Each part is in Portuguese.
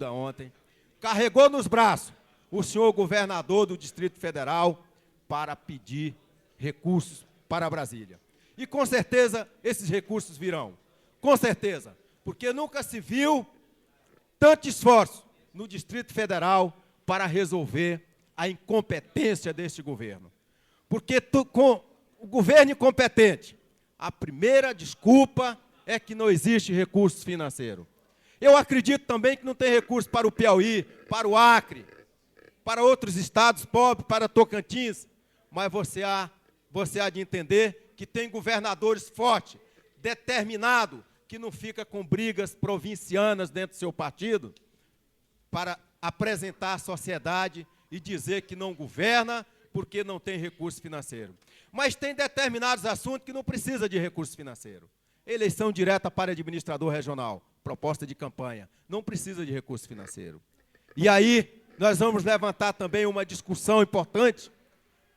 ontem, carregou nos braços o senhor governador do Distrito Federal para pedir recursos para Brasília. E com certeza esses recursos virão, com certeza, porque nunca se viu tanto esforço no Distrito Federal para resolver a incompetência deste governo. Porque com o governo incompetente, a primeira desculpa é que não existe recurso financeiro. Eu acredito também que não tem recurso para o Piauí, para o Acre, para outros estados pobres, para Tocantins, mas você há de entender que tem governadores fortes, determinados, que não fica com brigas provincianas dentro do seu partido, para apresentar à sociedade e dizer que não governa porque não tem recurso financeiro. Mas tem determinados assuntos que não precisa de recurso financeiro. Eleição direta para administrador regional, proposta de campanha, não precisa de recurso financeiro. E aí nós vamos levantar também uma discussão importante,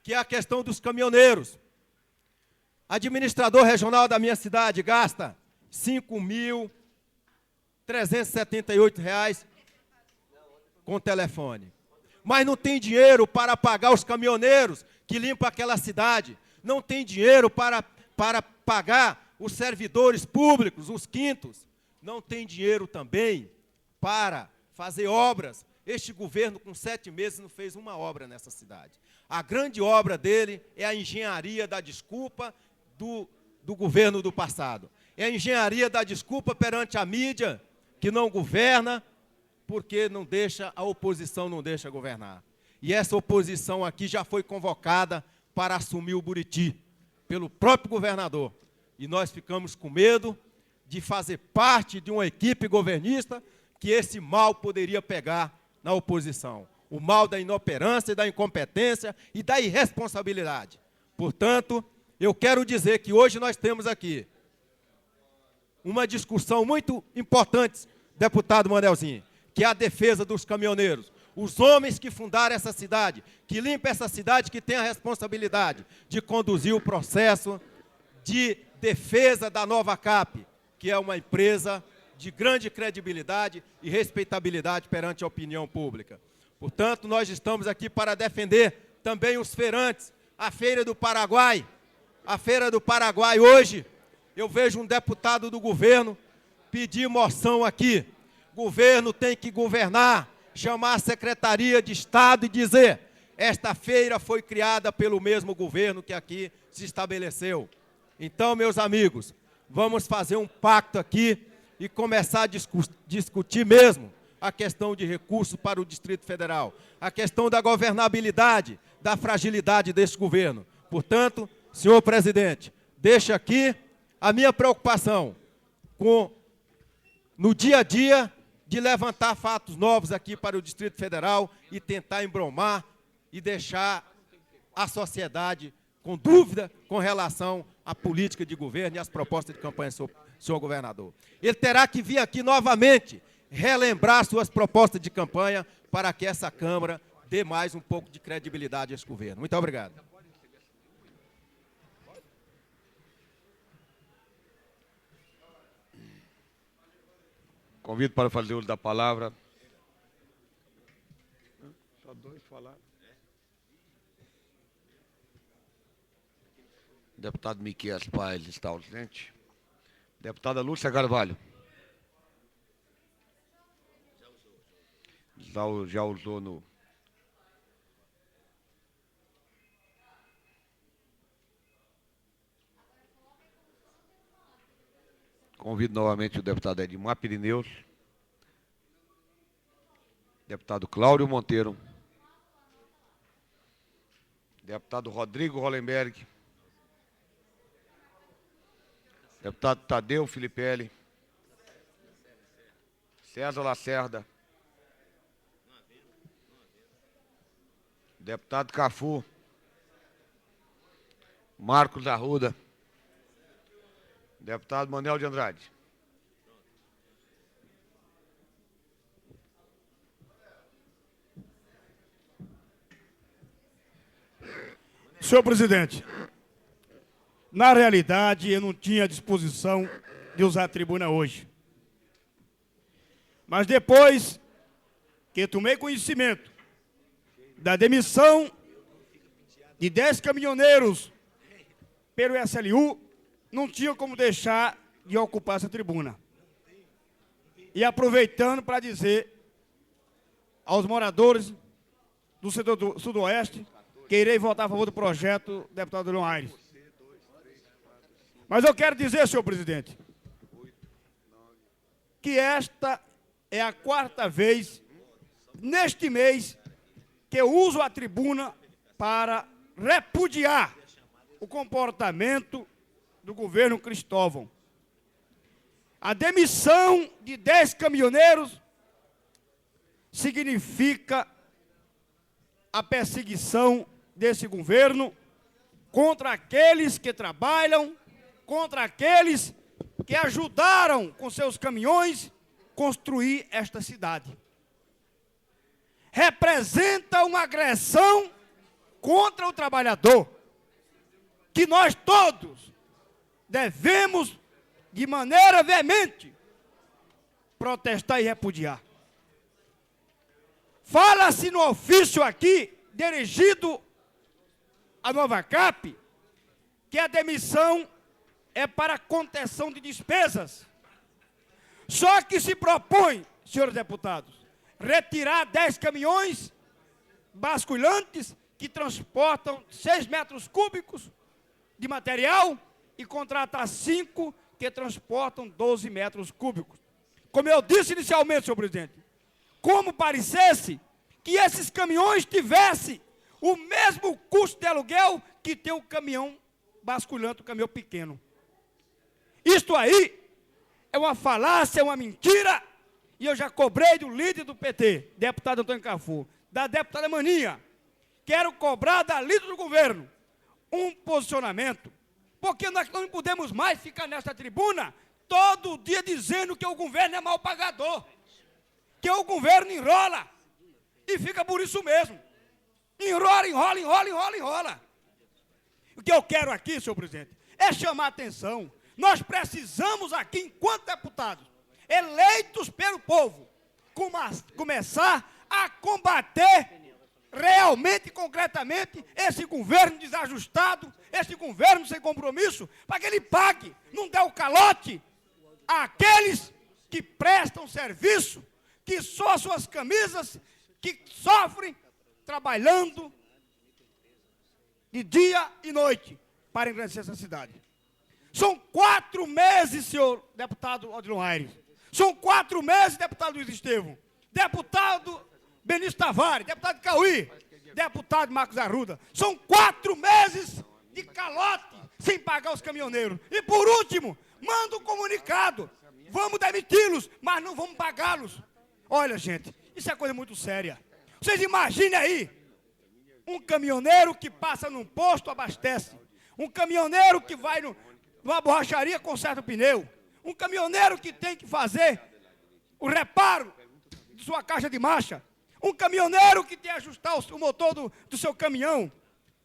que é a questão dos caminhoneiros. Administrador regional da minha cidade gasta R$ 5.378 com telefone. Mas não tem dinheiro para pagar os caminhoneiros que limpam aquela cidade. Não tem dinheiro para pagar os servidores públicos, os quintos. Não tem dinheiro também para fazer obras. Este governo, com 7 meses, não fez uma obra nessa cidade. A grande obra dele é a engenharia da desculpa do governo do passado. É a engenharia da desculpa perante a mídia, que não governa, porque não deixa, a oposição não deixa governar. E essa oposição aqui já foi convocada para assumir o Buriti, pelo próprio governador. E nós ficamos com medo de fazer parte de uma equipe governista que esse mal poderia pegar na oposição. O mal da inoperância, da incompetência e da irresponsabilidade. Portanto, eu quero dizer que hoje nós temos aqui uma discussão muito importante, deputado Manelzinho, que é a defesa dos caminhoneiros. Os homens que fundaram essa cidade, que limpam essa cidade, que têm a responsabilidade de conduzir o processo de defesa da Nova Cap, que é uma empresa de grande credibilidade e respeitabilidade perante a opinião pública. Portanto, nós estamos aqui para defender também os feirantes, a Feira do Paraguai. A Feira do Paraguai hoje, eu vejo um deputado do governo pedir moção aqui. O governo tem que governar, chamar a Secretaria de Estado e dizer: esta feira foi criada pelo mesmo governo que aqui se estabeleceu. Então, meus amigos, vamos fazer um pacto aqui e começar a discutir mesmo a questão de recursos para o Distrito Federal, a questão da governabilidade, da fragilidade deste governo. Portanto, senhor presidente, deixa aqui a minha preocupação no dia a dia, de levantar fatos novos aqui para o Distrito Federal e tentar embromar e deixar a sociedade com dúvida com relação à política de governo e às propostas de campanha do senhor governador. Ele terá que vir aqui novamente relembrar suas propostas de campanha para que essa Câmara dê mais um pouco de credibilidade a esse governo. Muito obrigado. Convido para fazer uso da palavra. Só 2 falaram. Deputado Miqueias Paes está ausente. Deputada Lúcia Carvalho. Já usou no... Convido novamente o deputado Edmar Pirineus, deputado Cláudio Monteiro, deputado Rodrigo Hollenberg, deputado Tadeu Filipelli, César Lacerda, deputado Cafu, Marcos Arruda, deputado Manuel de Andrade. Senhor presidente, na realidade eu não tinha disposição de usar a tribuna hoje. Mas depois que tomei conhecimento da demissão de 10 caminhoneiros pelo SLU, não tinha como deixar de ocupar essa tribuna. E aproveitando para dizer aos moradores do setor do Sudoeste que irei votar a favor do projeto do deputado Leon Aires. Mas eu quero dizer, senhor presidente, que esta é a 4ª vez, neste mês, que eu uso a tribuna para repudiar o comportamento do governo Cristóvão. A demissão de 10 caminhoneiros significa a perseguição desse governo contra aqueles que trabalham, contra aqueles que ajudaram com seus caminhões construir esta cidade. Representa uma agressão contra o trabalhador, que nós todos devemos, de maneira veemente, protestar e repudiar. Fala-se no ofício aqui, dirigido à Nova Cap, que a demissão é para contenção de despesas. Só que se propõe, senhores deputados, retirar 10 caminhões basculantes que transportam 6 metros cúbicos de material e contratar 5 que transportam 12 metros cúbicos. Como eu disse inicialmente, senhor presidente, como parecesse que esses caminhões tivessem o mesmo custo de aluguel que tem o caminhão basculante, o caminhão pequeno. Isto aí é uma falácia, é uma mentira, e eu já cobrei do líder do PT, deputado Antônio Cafu, da deputada Maninha. Quero cobrar da líder do governo um posicionamento, porque nós não podemos mais ficar nesta tribuna todo dia dizendo que o governo é mal pagador, que o governo enrola, e fica por isso mesmo. Enrola, enrola, enrola, enrola, enrola. O que eu quero aqui, senhor presidente, é chamar a atenção. Nós precisamos aqui, enquanto deputados, eleitos pelo povo, começar a combater realmente, concretamente, esse governo desajustado, esse governo sem compromisso, para que ele pague, não dê o calote àqueles que prestam serviço, que só suas camisas, que sofrem trabalhando de dia e noite para engrandecer essa cidade. São 4 meses, senhor deputado Odilon Aires. São 4 meses, deputado Luiz Estevão. Deputado Benício Tavares, deputado Cauí, deputado Marcos Arruda. São 4 meses de calote sem pagar os caminhoneiros. E por último, manda um comunicado. Vamos demiti-los, mas não vamos pagá-los. Olha, gente, isso é coisa muito séria. Vocês imaginem aí, um caminhoneiro que passa num posto, abastece. Um caminhoneiro que vai numa borracharia, conserta o pneu. Um caminhoneiro que tem que fazer o reparo de sua caixa de marcha. Um caminhoneiro que tem que ajustar o motor do seu caminhão.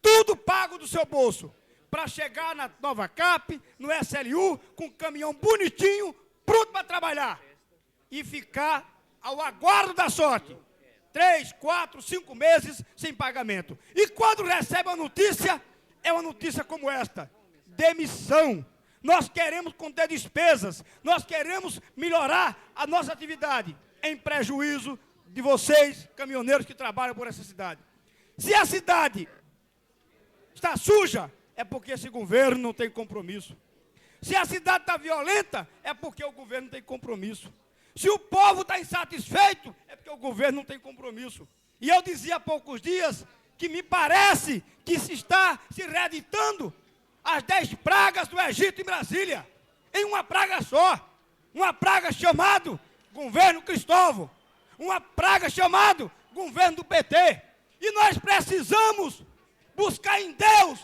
Tudo pago do seu bolso. Para chegar na Nova Cap, no SLU, com um caminhão bonitinho, pronto para trabalhar. E ficar ao aguardo da sorte. 3, 4, 5 meses sem pagamento. E quando recebe a notícia, é uma notícia como esta: demissão. Nós queremos conter despesas, nós queremos melhorar a nossa atividade, em prejuízo de vocês, caminhoneiros que trabalham por essa cidade. Se a cidade está suja, é porque esse governo não tem compromisso. Se a cidade está violenta, é porque o governo não tem compromisso. Se o povo está insatisfeito, é porque o governo não tem compromisso. E eu dizia há poucos dias que me parece que se está se reeditando as 10 pragas do Egito em Brasília, em uma praga só. Uma praga chamada governo Cristóvão. Uma praga chamada governo do PT. E nós precisamos buscar em Deus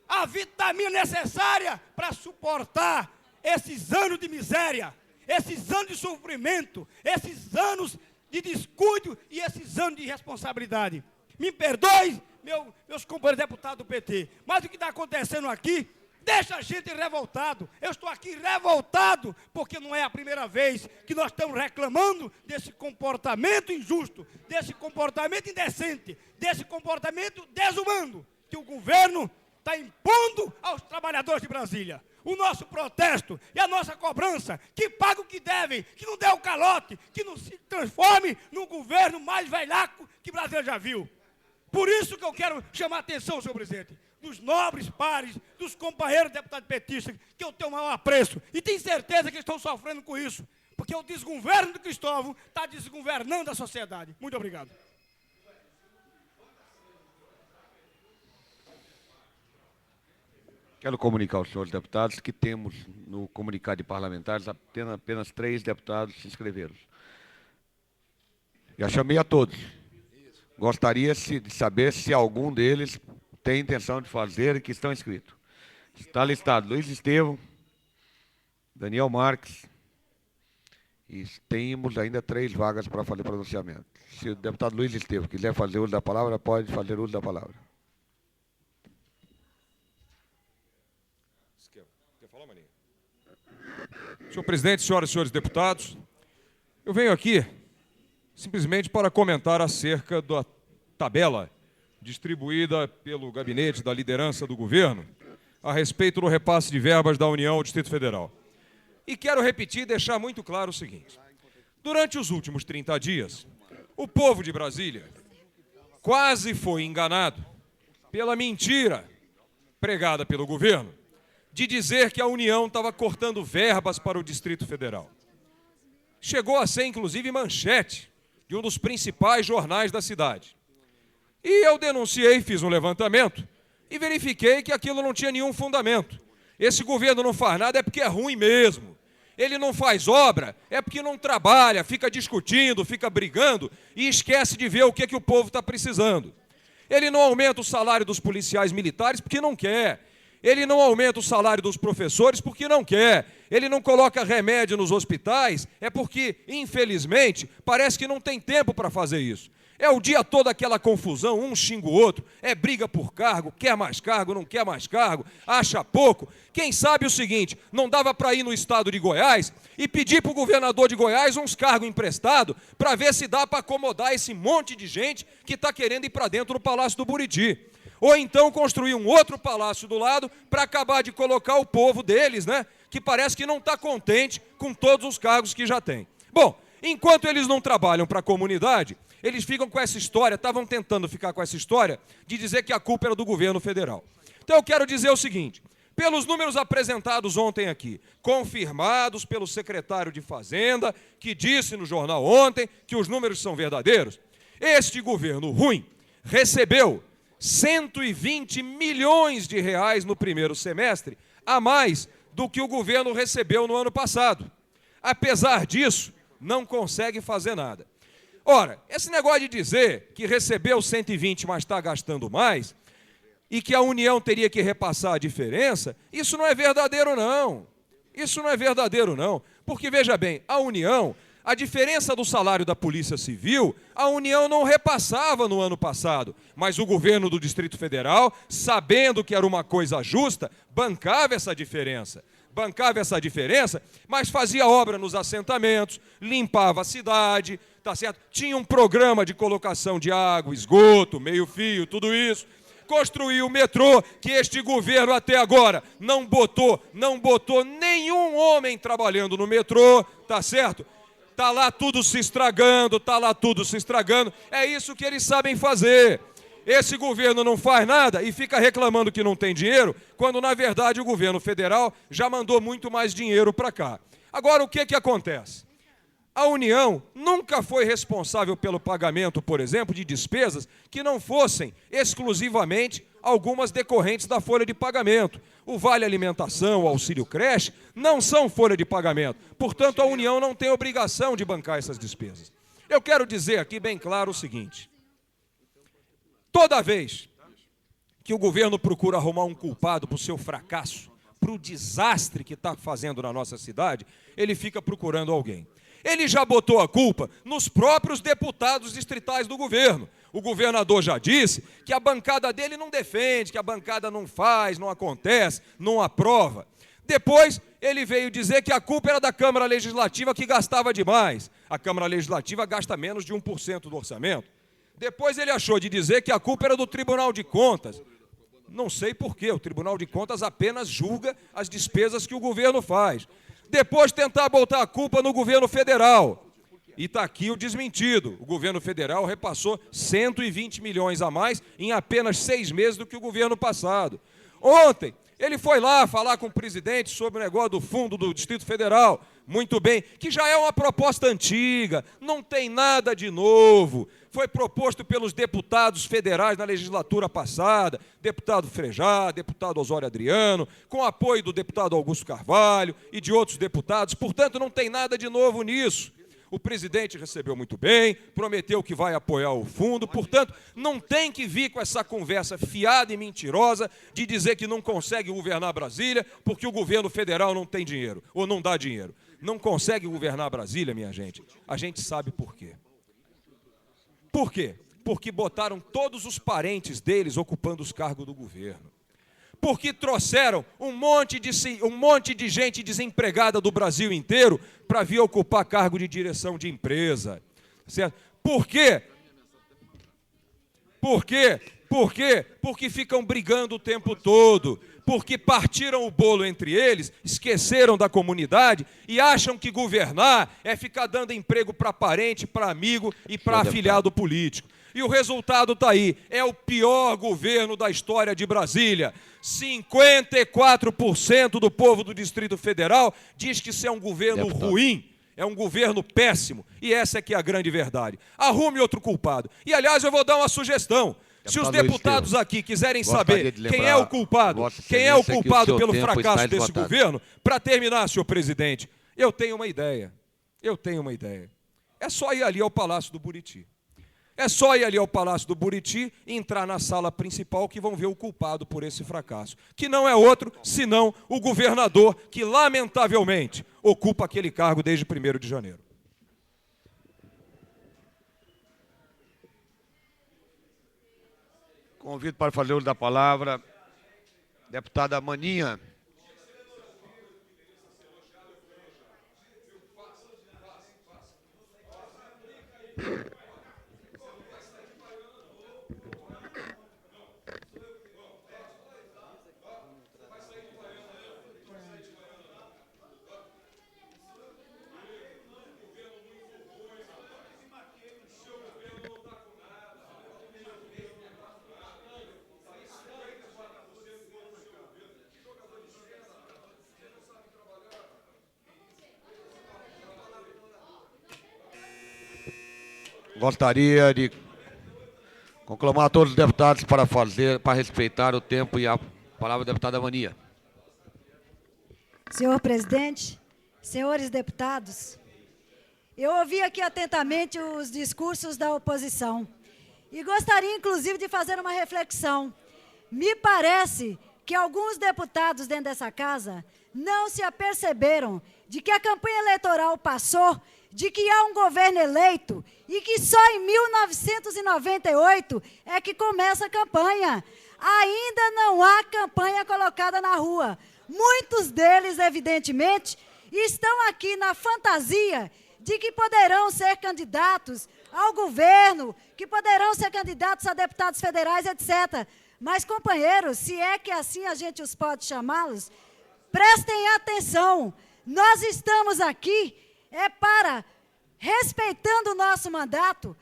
a vitamina necessária para suportar esses anos de miséria, esses anos de sofrimento, esses anos de descuido e esses anos de irresponsabilidade. Me perdoe, meus companheiros deputados do PT, mas o que está acontecendo aqui Deixa a gente revoltado. Eu estou aqui revoltado, porque não é a primeira vez que nós estamos reclamando desse comportamento injusto, desse comportamento indecente, desse comportamento desumano que o governo está impondo aos trabalhadores de Brasília. O nosso protesto e a nossa cobrança, que pague o que devem, que não dê o calote, que não se transforme no governo mais velhaco que Brasília já viu. Por isso que eu quero chamar a atenção, senhor presidente, dos nobres pares, dos companheiros deputados petistas, que eu tenho o maior apreço, e tenho certeza que estão sofrendo com isso, porque o desgoverno do Cristóvão está desgovernando a sociedade. Muito obrigado. Quero comunicar aos senhores deputados que temos no comunicado de parlamentares apenas 3 deputados se inscreveram. Já chamei a todos. Gostaria de saber se algum deles tem intenção de fazer e que estão inscritos. Está listado Luiz Estevão, Daniel Marques, e temos ainda 3 vagas para fazer pronunciamento. Se o deputado Luiz Estevão quiser fazer uso da palavra, pode fazer uso da palavra. Quer falar, Maninho? Senhor presidente, senhoras e senhores deputados, eu venho aqui simplesmente para comentar acerca da tabela distribuída pelo gabinete da liderança do governo a respeito do repasse de verbas da União ao Distrito Federal. E quero repetir e deixar muito claro o seguinte: durante os últimos 30 dias, o povo de Brasília quase foi enganado pela mentira pregada pelo governo de dizer que a União estava cortando verbas para o Distrito Federal. Chegou a ser, inclusive, manchete de um dos principais jornais da cidade. E eu denunciei, fiz um levantamento e verifiquei que aquilo não tinha nenhum fundamento. Esse governo não faz nada é porque é ruim mesmo. Ele não faz obra é porque não trabalha, fica discutindo, fica brigando e esquece de ver o que o povo está precisando. Ele não aumenta o salário dos policiais militares porque não quer. Ele não aumenta o salário dos professores porque não quer. Ele não coloca remédio nos hospitais é porque, infelizmente, parece que não tem tempo para fazer isso. É o dia todo aquela confusão, um xinga o outro, é briga por cargo, quer mais cargo, não quer mais cargo, acha pouco. Quem sabe o seguinte, não dava para ir no estado de Goiás e pedir para o governador de Goiás uns cargos emprestados para ver se dá para acomodar esse monte de gente que está querendo ir para dentro do Palácio do Buriti. Ou então construir um outro palácio do lado para acabar de colocar o povo deles, né, que parece que não está contente com todos os cargos que já tem. Bom, enquanto eles não trabalham para a comunidade, eles ficam com essa história, estavam tentando ficar com essa história de dizer que a culpa era do governo federal. Então eu quero dizer o seguinte, pelos números apresentados ontem aqui, confirmados pelo secretário de Fazenda, que disse no jornal ontem que os números são verdadeiros, este governo ruim recebeu 120 milhões de reais no primeiro semestre, a mais do que o governo recebeu no ano passado. Apesar disso, não consegue fazer nada. Ora, esse negócio de dizer que recebeu 120, mas está gastando mais, e que a União teria que repassar a diferença, isso não é verdadeiro, não. Isso não é verdadeiro, não. Porque, veja bem, a União, a diferença do salário da Polícia Civil, a União não repassava no ano passado, mas o governo do Distrito Federal, sabendo que era uma coisa justa, bancava essa diferença. Mas fazia obra nos assentamentos, limpava a cidade, tá certo? Tinha um programa de colocação de água, esgoto, meio-fio, tudo isso. Construiu o metrô, que este governo até agora não botou nenhum homem trabalhando no metrô, tá certo? Tá lá tudo se estragando, é isso que eles sabem fazer. Esse governo não faz nada e fica reclamando que não tem dinheiro, quando, na verdade, o governo federal já mandou muito mais dinheiro para cá. Agora, o que acontece? A União nunca foi responsável pelo pagamento, por exemplo, de despesas que não fossem exclusivamente algumas decorrentes da folha de pagamento. O Vale Alimentação, o Auxílio Creche, não são folha de pagamento. Portanto, a União não tem obrigação de bancar essas despesas. Eu quero dizer aqui bem claro o seguinte: toda vez que o governo procura arrumar um culpado para o seu fracasso, para o desastre que está fazendo na nossa cidade, ele fica procurando alguém. Ele já botou a culpa nos próprios deputados distritais do governo. O governador já disse que a bancada dele não defende, que a bancada não faz, não acontece, não aprova. Depois, ele veio dizer que a culpa era da Câmara Legislativa, que gastava demais. A Câmara Legislativa gasta menos de 1% do orçamento. Depois ele achou de dizer que a culpa era do Tribunal de Contas. Não sei por quê, o Tribunal de Contas apenas julga as despesas que o governo faz. Depois tentar botar a culpa no governo federal. E está aqui o desmentido. O governo federal repassou 120 milhões a mais em apenas 6 meses do que o governo passado. Ontem, ele foi lá falar com o presidente sobre o negócio do fundo do Distrito Federal. Muito bem, que já é uma proposta antiga, não tem nada de novo. Foi proposto pelos deputados federais na legislatura passada, deputado Frejá, deputado Osório Adriano, com apoio do deputado Augusto Carvalho e de outros deputados. Portanto, não tem nada de novo nisso. O presidente recebeu muito bem, prometeu que vai apoiar o fundo, portanto, não tem que vir com essa conversa fiada e mentirosa de dizer que não consegue governar Brasília porque o governo federal não tem dinheiro, ou não dá dinheiro. Não consegue governar Brasília, minha gente, a gente sabe por quê. Por quê? Porque botaram todos os parentes deles ocupando os cargos do governo. Porque trouxeram um monte de gente desempregada do Brasil inteiro para vir ocupar cargo de direção de empresa. Certo? Por quê? Por quê? Por quê? Porque ficam brigando o tempo todo. Porque partiram o bolo entre eles, esqueceram da comunidade e acham que governar é ficar dando emprego para parente, para amigo e para afiliado político. E o resultado está aí, é o pior governo da história de Brasília. 54% do povo do Distrito Federal diz que isso é um governo ruim, é um governo péssimo. E essa é que é a grande verdade. Arrume outro culpado. E, aliás, eu vou dar uma sugestão. Se os deputados aqui quiserem saber quem é o culpado, pelo fracasso desse governo, para terminar, senhor presidente, eu tenho uma ideia. É só ir ali ao Palácio do Buriti. É só ir ali ao Palácio do Buriti e entrar na sala principal que vão ver o culpado por esse fracasso. Que não é outro, senão o governador que, lamentavelmente, ocupa aquele cargo desde 1º de janeiro. Convido para fazer uso da palavra, deputada Maninha. Gostaria de conclamar todos os deputados para respeitar o tempo e a palavra da deputada Mania. Senhor presidente, senhores deputados, eu ouvi aqui atentamente os discursos da oposição e gostaria, inclusive, de fazer uma reflexão. Me parece que alguns deputados dentro dessa casa não se aperceberam de que a campanha eleitoral passou, de que há um governo eleito e que só em 1998 é que começa a campanha. Ainda não há campanha colocada na rua. Muitos deles, evidentemente, estão aqui na fantasia de que poderão ser candidatos ao governo, que poderão ser candidatos a deputados federais, etc. Mas, companheiros, se é que assim a gente os pode chamá-los, prestem atenção. Nós estamos aqui para, respeitando o nosso mandato,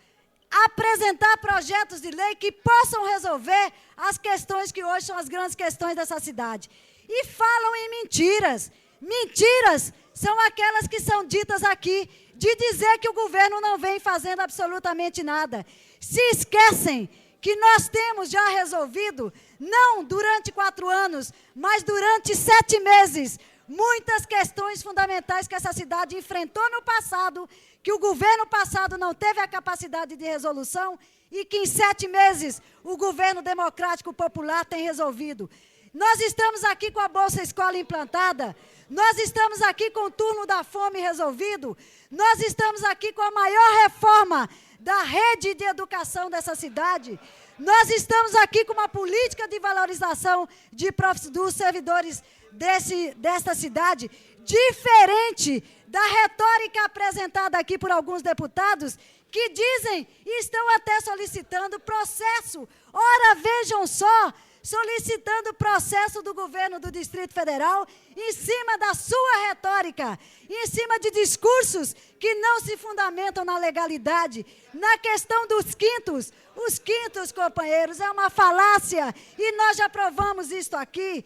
apresentar projetos de lei que possam resolver as questões que hoje são as grandes questões dessa cidade. E falam em mentiras. Mentiras são aquelas que são ditas aqui, de dizer que o governo não vem fazendo absolutamente nada. Se esquecem que nós temos já resolvido, não durante 4 anos, mas durante 7 meses, muitas questões fundamentais que essa cidade enfrentou no passado, que o governo passado não teve a capacidade de resolução e que em 7 meses o governo democrático popular tem resolvido. Nós estamos aqui com a Bolsa Escola implantada, Nós estamos aqui com o turno da fome resolvido. Nós estamos aqui com a maior reforma da rede de educação dessa cidade. Nós estamos aqui com uma política de valorização dos servidores desta cidade, diferente da retórica apresentada aqui por alguns deputados, que dizem e estão até solicitando processo. Ora, vejam só, solicitando processo do governo do Distrito Federal em cima da sua retórica, em cima de discursos que não se fundamentam na legalidade. Na questão dos quintos, os quintos, companheiros, é uma falácia e nós já provamos isto aqui.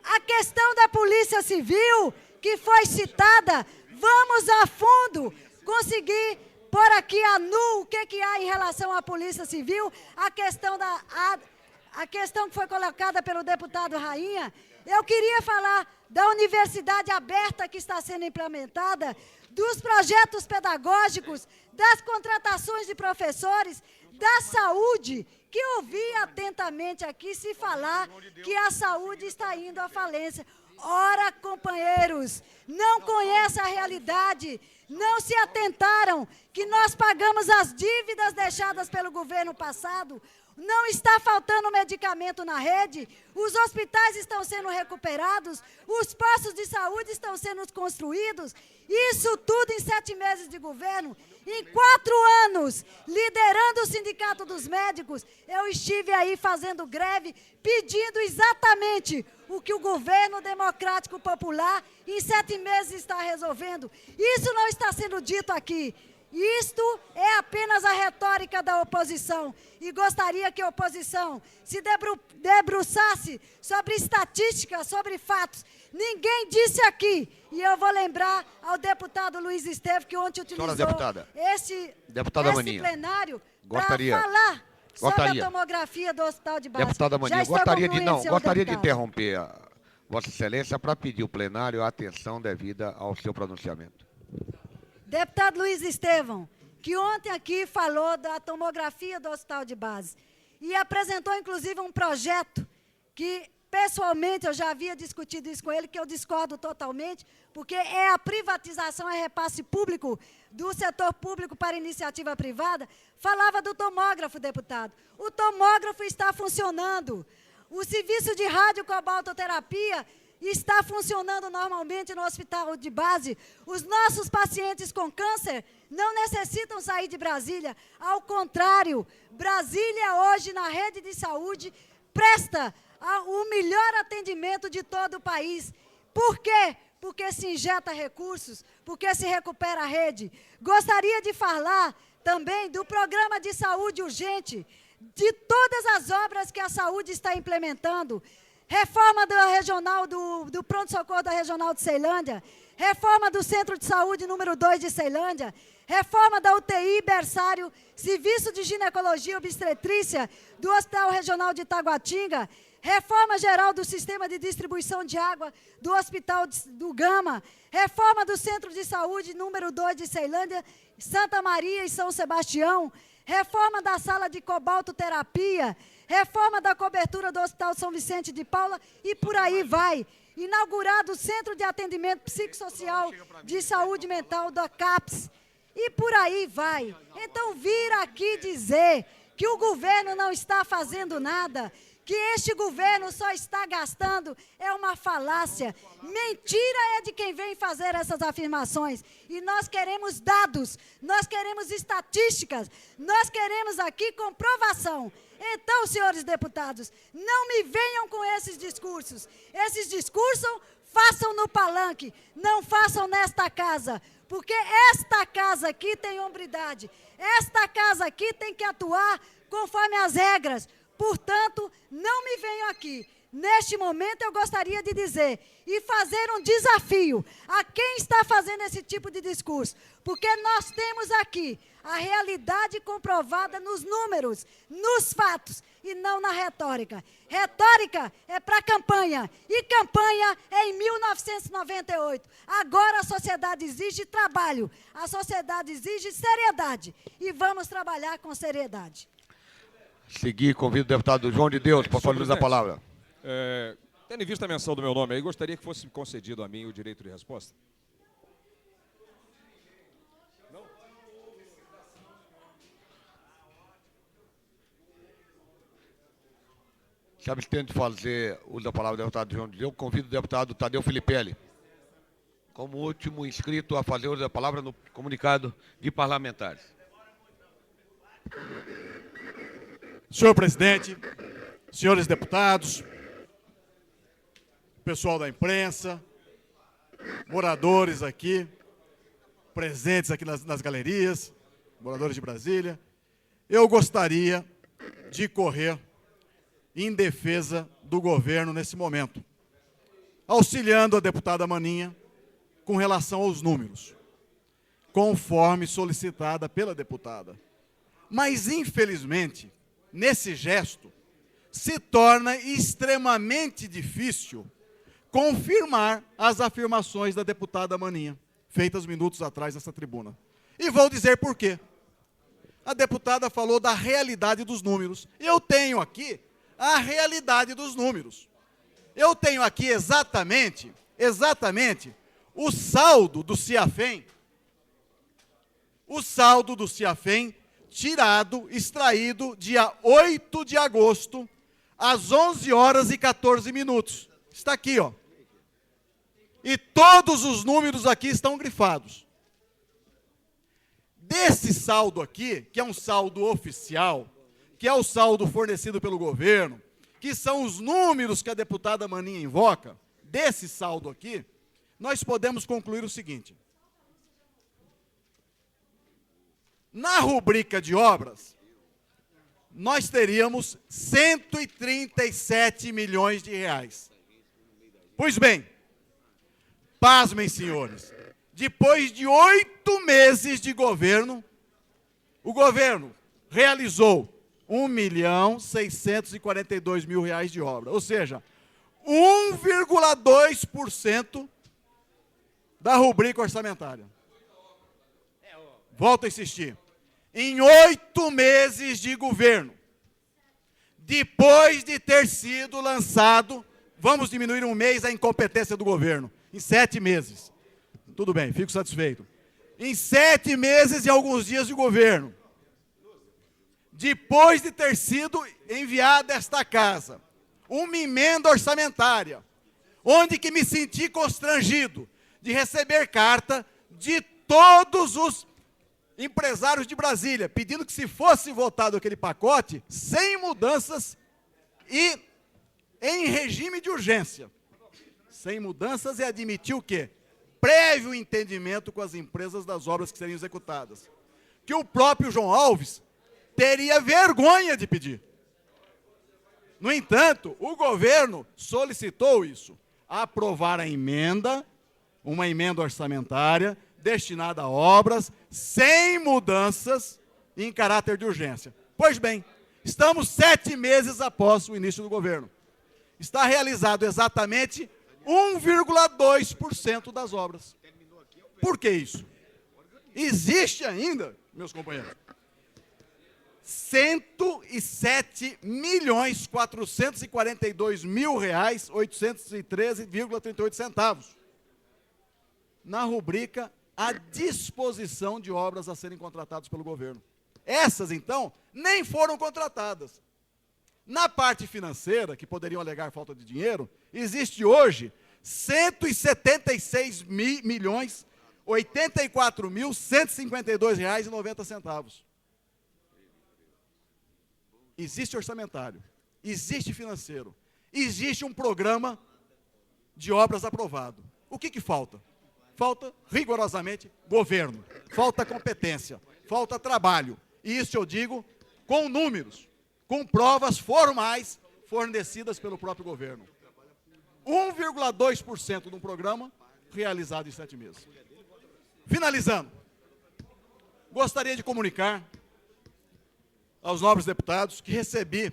A questão da Polícia Civil, que foi citada, vamos a fundo conseguir pôr aqui a nu o que há em relação à Polícia Civil, a questão que foi colocada pelo deputado Rainha. Eu queria falar da universidade aberta que está sendo implementada, dos projetos pedagógicos, das contratações de professores, da saúde, que ouvi atentamente aqui se falar que a saúde está indo à falência. Ora, companheiros, não conhecem a realidade, não se atentaram que nós pagamos as dívidas deixadas pelo governo passado. Não está faltando medicamento na rede, os hospitais estão sendo recuperados, os postos de saúde estão sendo construídos, isso tudo em 7 meses de governo. Em 4 anos, liderando o Sindicato dos Médicos, eu estive aí fazendo greve, pedindo exatamente o que o governo democrático popular em 7 meses está resolvendo. Isso não está sendo dito aqui. Isto é apenas a retórica da oposição e gostaria que a oposição se debruçasse sobre estatísticas, sobre fatos. Ninguém disse aqui, e eu vou lembrar ao deputado Luiz Estevam, que ontem utilizou esse plenário para falar sobre a tomografia do Hospital de Base. Deputada Mania, gostaria de interromper a Vossa Excelência para pedir ao plenário a atenção devida ao seu pronunciamento. Deputado Luiz Estevam, que ontem aqui falou da tomografia do Hospital de Base e apresentou, inclusive, um projeto que, pessoalmente, eu já havia discutido isso com ele, que eu discordo totalmente, porque é a privatização, é repasse público do setor público para iniciativa privada. Falava do tomógrafo, deputado. O tomógrafo está funcionando. O serviço de radiocobaltoterapia está funcionando normalmente no Hospital de Base. Os nossos pacientes com câncer não necessitam sair de Brasília. Ao contrário, Brasília hoje na rede de saúde presta o melhor atendimento de todo o país. Por quê? Porque se injeta recursos, porque se recupera a rede. Gostaria de falar também do programa de saúde urgente, de todas as obras que a saúde está implementando. Reforma do pronto-socorro da Regional de Ceilândia, reforma do Centro de Saúde número 2 de Ceilândia, reforma da UTI, berçário, serviço de ginecologia e obstetrícia do Hospital Regional de Itaguatinga, reforma geral do sistema de distribuição de água do Hospital do Gama, reforma do Centro de Saúde número 2 de Ceilândia, Santa Maria e São Sebastião, reforma da sala de cobaltoterapia, reforma da cobertura do Hospital São Vicente de Paula e por aí vai. Inaugurado o Centro de Atendimento Psicossocial de Saúde Mental da CAPS e por aí vai. Então, vir aqui dizer que o governo não está fazendo nada, que este governo só está gastando, é uma falácia. Mentira é de quem vem fazer essas afirmações. E nós queremos dados, nós queremos estatísticas, nós queremos aqui comprovação. Então, senhores deputados, não me venham com esses discursos. Esses discursos façam no palanque, não façam nesta casa. Porque esta casa aqui tem hombridade, esta casa aqui tem que atuar conforme as regras. Portanto, não me venham aqui. Neste momento, eu gostaria de dizer e fazer um desafio a quem está fazendo esse tipo de discurso, porque nós temos aqui a realidade comprovada nos números, nos fatos e não na retórica. Retórica é para campanha e campanha é em 1998. Agora a sociedade exige trabalho, a sociedade exige seriedade e vamos trabalhar com seriedade. Seguir, convido o deputado João de Deus para falar a palavra. Tendo em vista a menção do meu nome aí, gostaria que fosse concedido a mim o direito de resposta. Se abstendo de fazer uso da palavra, o deputado João de Deus, convido o deputado Tadeu Filipelli, como último inscrito a fazer uso da palavra no comunicado de parlamentares. Senhor presidente, senhores deputados, pessoal da imprensa, moradores aqui, presentes aqui nas galerias, moradores de Brasília, eu gostaria de correr em defesa do governo nesse momento, auxiliando a deputada Maninha com relação aos números, conforme solicitada pela deputada. Mas, infelizmente, nesse gesto, se torna extremamente difícil confirmar as afirmações da deputada Maninha, feitas minutos atrás nessa tribuna. E vou dizer por quê. A deputada falou da realidade dos números. Eu tenho aqui a realidade dos números. Eu tenho aqui exatamente o saldo do CIAFEM, tirado, extraído, dia 8 de agosto, às 11 horas e 14 minutos. Está aqui, ó. E todos os números aqui estão grifados. Desse saldo aqui, que é um saldo oficial, que é o saldo fornecido pelo governo, que são os números que a deputada Maninha invoca, desse saldo aqui, nós podemos concluir o seguinte. Na rubrica de obras, nós teríamos 137 milhões de reais. Pois bem, pasmem, senhores, depois de 8 meses de governo, o governo realizou 1.642.000 reais de obra, ou seja, 1,2% da rubrica orçamentária. Volto a insistir. Em 8 meses de governo, depois de ter sido lançado, vamos diminuir um mês a incompetência do governo, em 7 meses. Tudo bem, fico satisfeito. Em 7 meses e alguns dias de governo, depois de ter sido enviada a esta casa uma emenda orçamentária, onde que me senti constrangido de receber carta de todos os empresários de Brasília, pedindo que se fosse votado aquele pacote, sem mudanças e em regime de urgência. Sem mudanças e admitir o quê? Prévio entendimento com as empresas das obras que seriam executadas. Que o próprio João Alves teria vergonha de pedir. No entanto, o governo solicitou isso, aprovar a emenda, uma emenda orçamentária, destinada a obras, sem mudanças em caráter de urgência. Pois bem, estamos 7 meses após o início do governo. Está realizado exatamente 1,2% das obras. Por que isso? Existe ainda, meus companheiros, 107.442.000 reais, 813,38 centavos. Na rubrica à disposição de obras a serem contratadas pelo governo. Essas, então, nem foram contratadas. Na parte financeira, que poderiam alegar falta de dinheiro, existe hoje 176.084.152,90 reais. Existe orçamentário, existe financeiro, existe um programa de obras aprovado. O que falta? Falta, rigorosamente, governo, falta competência, falta trabalho. E isso eu digo com números, com provas formais fornecidas pelo próprio governo. 1,2% de um programa realizado em 7 meses. Finalizando, gostaria de comunicar aos nobres deputados que recebi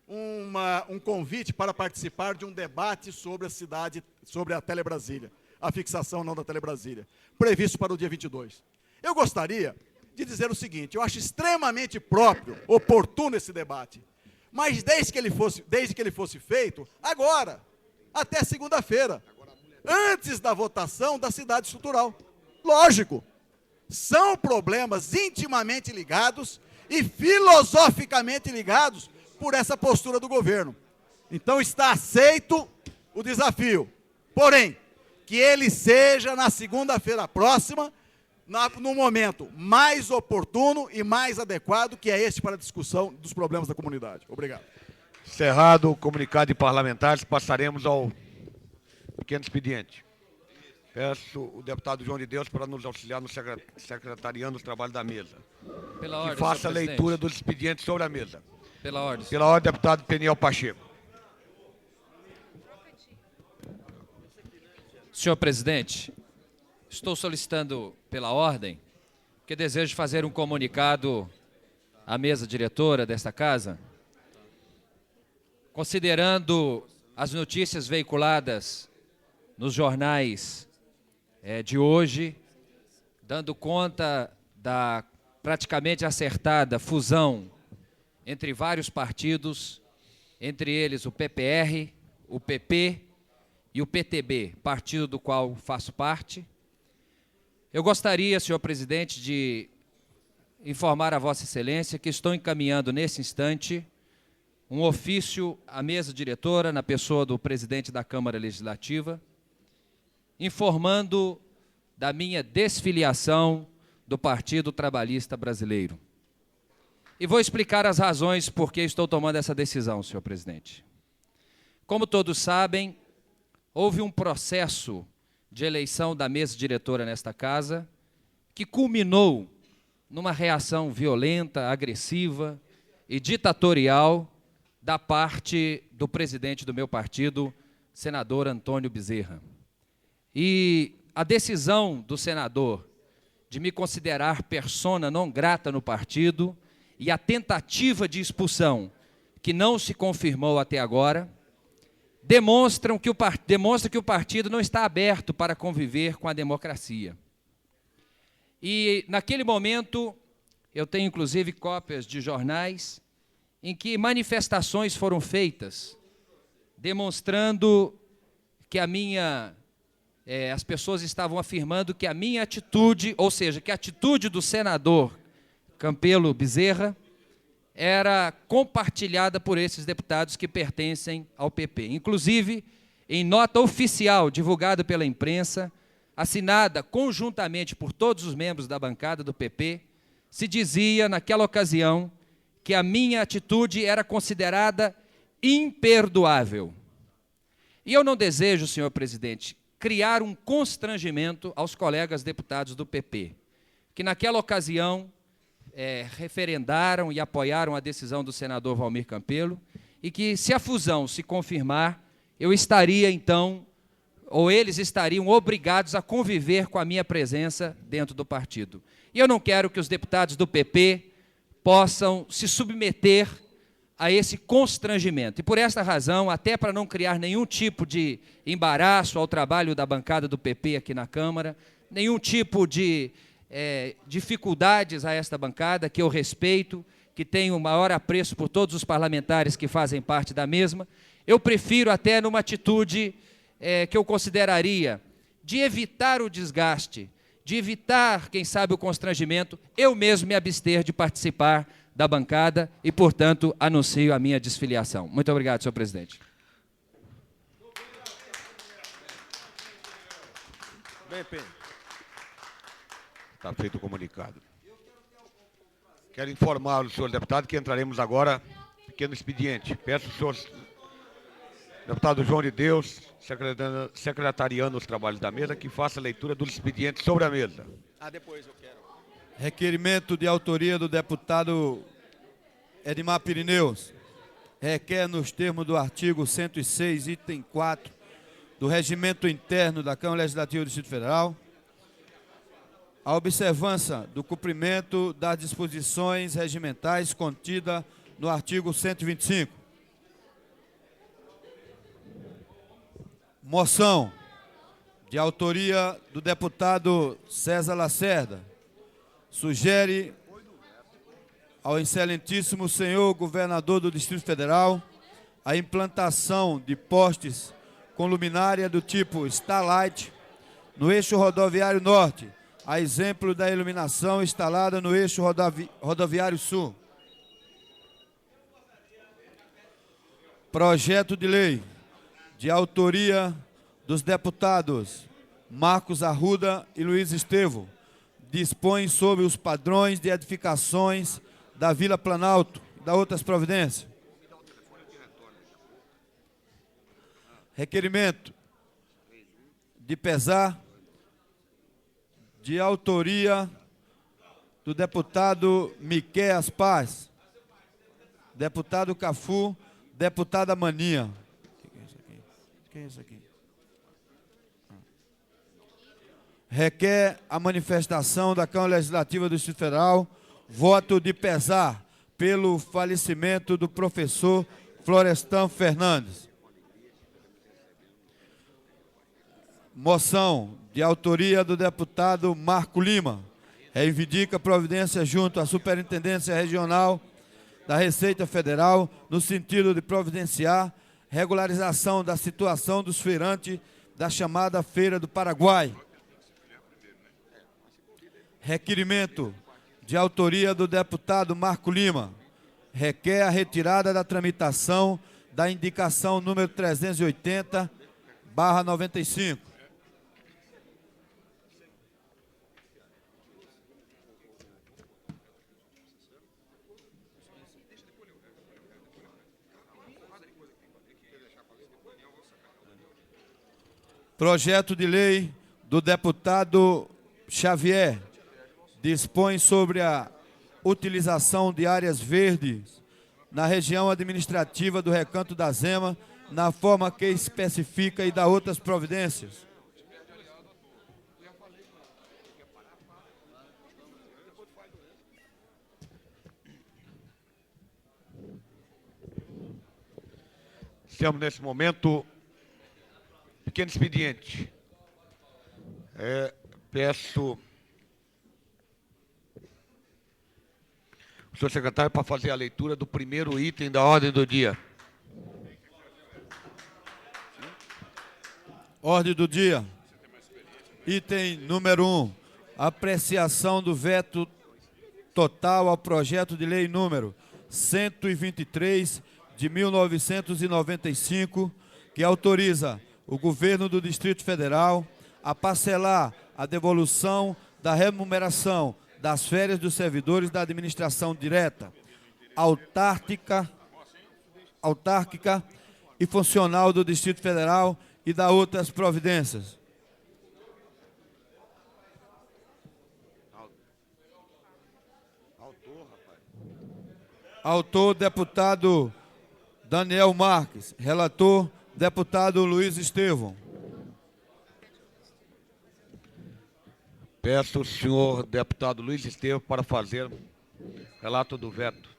um convite para participar de um debate sobre a cidade, sobre a Telebrasília, a fixação não da Telebrasília, previsto para o dia 22. Eu gostaria de dizer o seguinte, eu acho extremamente próprio, oportuno esse debate, mas desde que ele fosse feito, agora, até segunda-feira, antes da votação da cidade estrutural. Lógico, são problemas intimamente ligados e filosoficamente ligados por essa postura do governo. Então está aceito o desafio, porém, que ele seja na segunda-feira próxima, no momento mais oportuno e mais adequado, que é este para a discussão dos problemas da comunidade. Obrigado. Encerrado o comunicado de parlamentares, passaremos ao pequeno expediente. Peço o deputado João de Deus para nos auxiliar no secretariando os trabalhos da mesa. Pela ordem, que faça a senhor presidente. leitura dos expedientes sobre a mesa. Pela ordem. Pela ordem, deputado Peniel Pacheco. Senhor presidente, estou solicitando pela ordem, porque desejo fazer um comunicado à mesa diretora desta casa, considerando as notícias veiculadas nos jornais de hoje, dando conta da praticamente acertada fusão entre vários partidos, entre eles o PPR, o PP e o PTB, partido do qual faço parte. Eu gostaria, senhor presidente, de informar a Vossa Excelência que estou encaminhando nesse instante um ofício à mesa diretora, na pessoa do presidente da Câmara Legislativa, informando da minha desfiliação do Partido Trabalhista Brasileiro. E vou explicar as razões por que estou tomando essa decisão, senhor presidente. Como todos sabem, houve um processo de eleição da mesa diretora nesta casa que culminou numa reação violenta, agressiva e ditatorial da parte do presidente do meu partido, senador Antônio Bezerra. E a decisão do senador de me considerar persona non grata no partido e a tentativa de expulsão, que não se confirmou até agora, demonstra que o partido não está aberto para conviver com a democracia. E, naquele momento, eu tenho, inclusive, cópias de jornais em que manifestações foram feitas, demonstrando que as pessoas estavam afirmando que a minha atitude, ou seja, que a atitude do senador Campelo Bezerra era compartilhada por esses deputados que pertencem ao PP. Inclusive, em nota oficial divulgada pela imprensa, assinada conjuntamente por todos os membros da bancada do PP, se dizia, naquela ocasião, que a minha atitude era considerada imperdoável. E eu não desejo, senhor presidente, criar um constrangimento aos colegas deputados do PP, que naquela ocasião referendaram e apoiaram a decisão do senador Valmir Campelo, e que, se a fusão se confirmar, eu estaria, então, ou eles estariam obrigados a conviver com a minha presença dentro do partido. E eu não quero que os deputados do PP possam se submeter a esse constrangimento. E, por esta razão, até para não criar nenhum tipo de embaraço ao trabalho da bancada do PP aqui na Câmara, nenhum tipo de dificuldades a esta bancada, que eu respeito, que tenho o maior apreço por todos os parlamentares que fazem parte da mesma, eu prefiro até numa atitude que eu consideraria de evitar o desgaste, de evitar, quem sabe, o constrangimento, eu mesmo me abster de participar da bancada e, portanto, anuncio a minha desfiliação. Muito obrigado, senhor presidente. Bem, Penha. Está feito o comunicado. Quero informar o senhor deputado que entraremos agora em pequeno expediente. Peço ao senhor deputado João de Deus, secretariando os trabalhos da mesa, que faça a leitura dos expedientes sobre a mesa. Depois eu quero. Requerimento de autoria do deputado Edmar Pirineus. Requer, nos termos do artigo 106, item 4, do Regimento Interno da Câmara Legislativa do Distrito Federal, a observância do cumprimento das disposições regimentais contidas no artigo 125. Moção de autoria do deputado César Lacerda. Sugere ao excelentíssimo senhor governador do Distrito Federal a implantação de postes com luminária do tipo Starlight no eixo rodoviário norte, a exemplo da iluminação instalada no eixo rodoviário sul. Projeto de lei de autoria dos deputados Marcos Arruda e Luiz Estevão, dispõe sobre os padrões de edificações da Vila Planalto e da outras providências. Requerimento de pesar de autoria do deputado Miquéas Paz, deputado Cafu, deputada Maninha. O que é isso aqui? Requer a manifestação da Câmara Legislativa do Distrito Federal, voto de pesar pelo falecimento do professor Florestan Fernandes. Moção de autoria do deputado Marco Lima, reivindica providência junto à Superintendência Regional da Receita Federal, no sentido de providenciar regularização da situação dos feirantes da chamada Feira do Paraguai. Requerimento de autoria do deputado Marco Lima, requer a retirada da tramitação da indicação número 380/95. Projeto de lei do deputado Xavier dispõe sobre a utilização de áreas verdes na região administrativa do Recanto da Zema, na forma que especifica e dá outras providências. Estamos nesse momento, pequeno expediente. Peço o senhor secretário para fazer a leitura do primeiro item da ordem do dia. Ordem do dia. Item número 1. Apreciação do veto total ao projeto de lei número 123 de 1995, que autoriza o governo do Distrito Federal a parcelar a devolução da remuneração das férias dos servidores da administração direta, autárquica e funcional do Distrito Federal e da outras providências. Autor, deputado Daniel Marques. Relator, deputado Luiz Estevão. Peço ao senhor deputado Luiz Estevão para fazer relato do veto.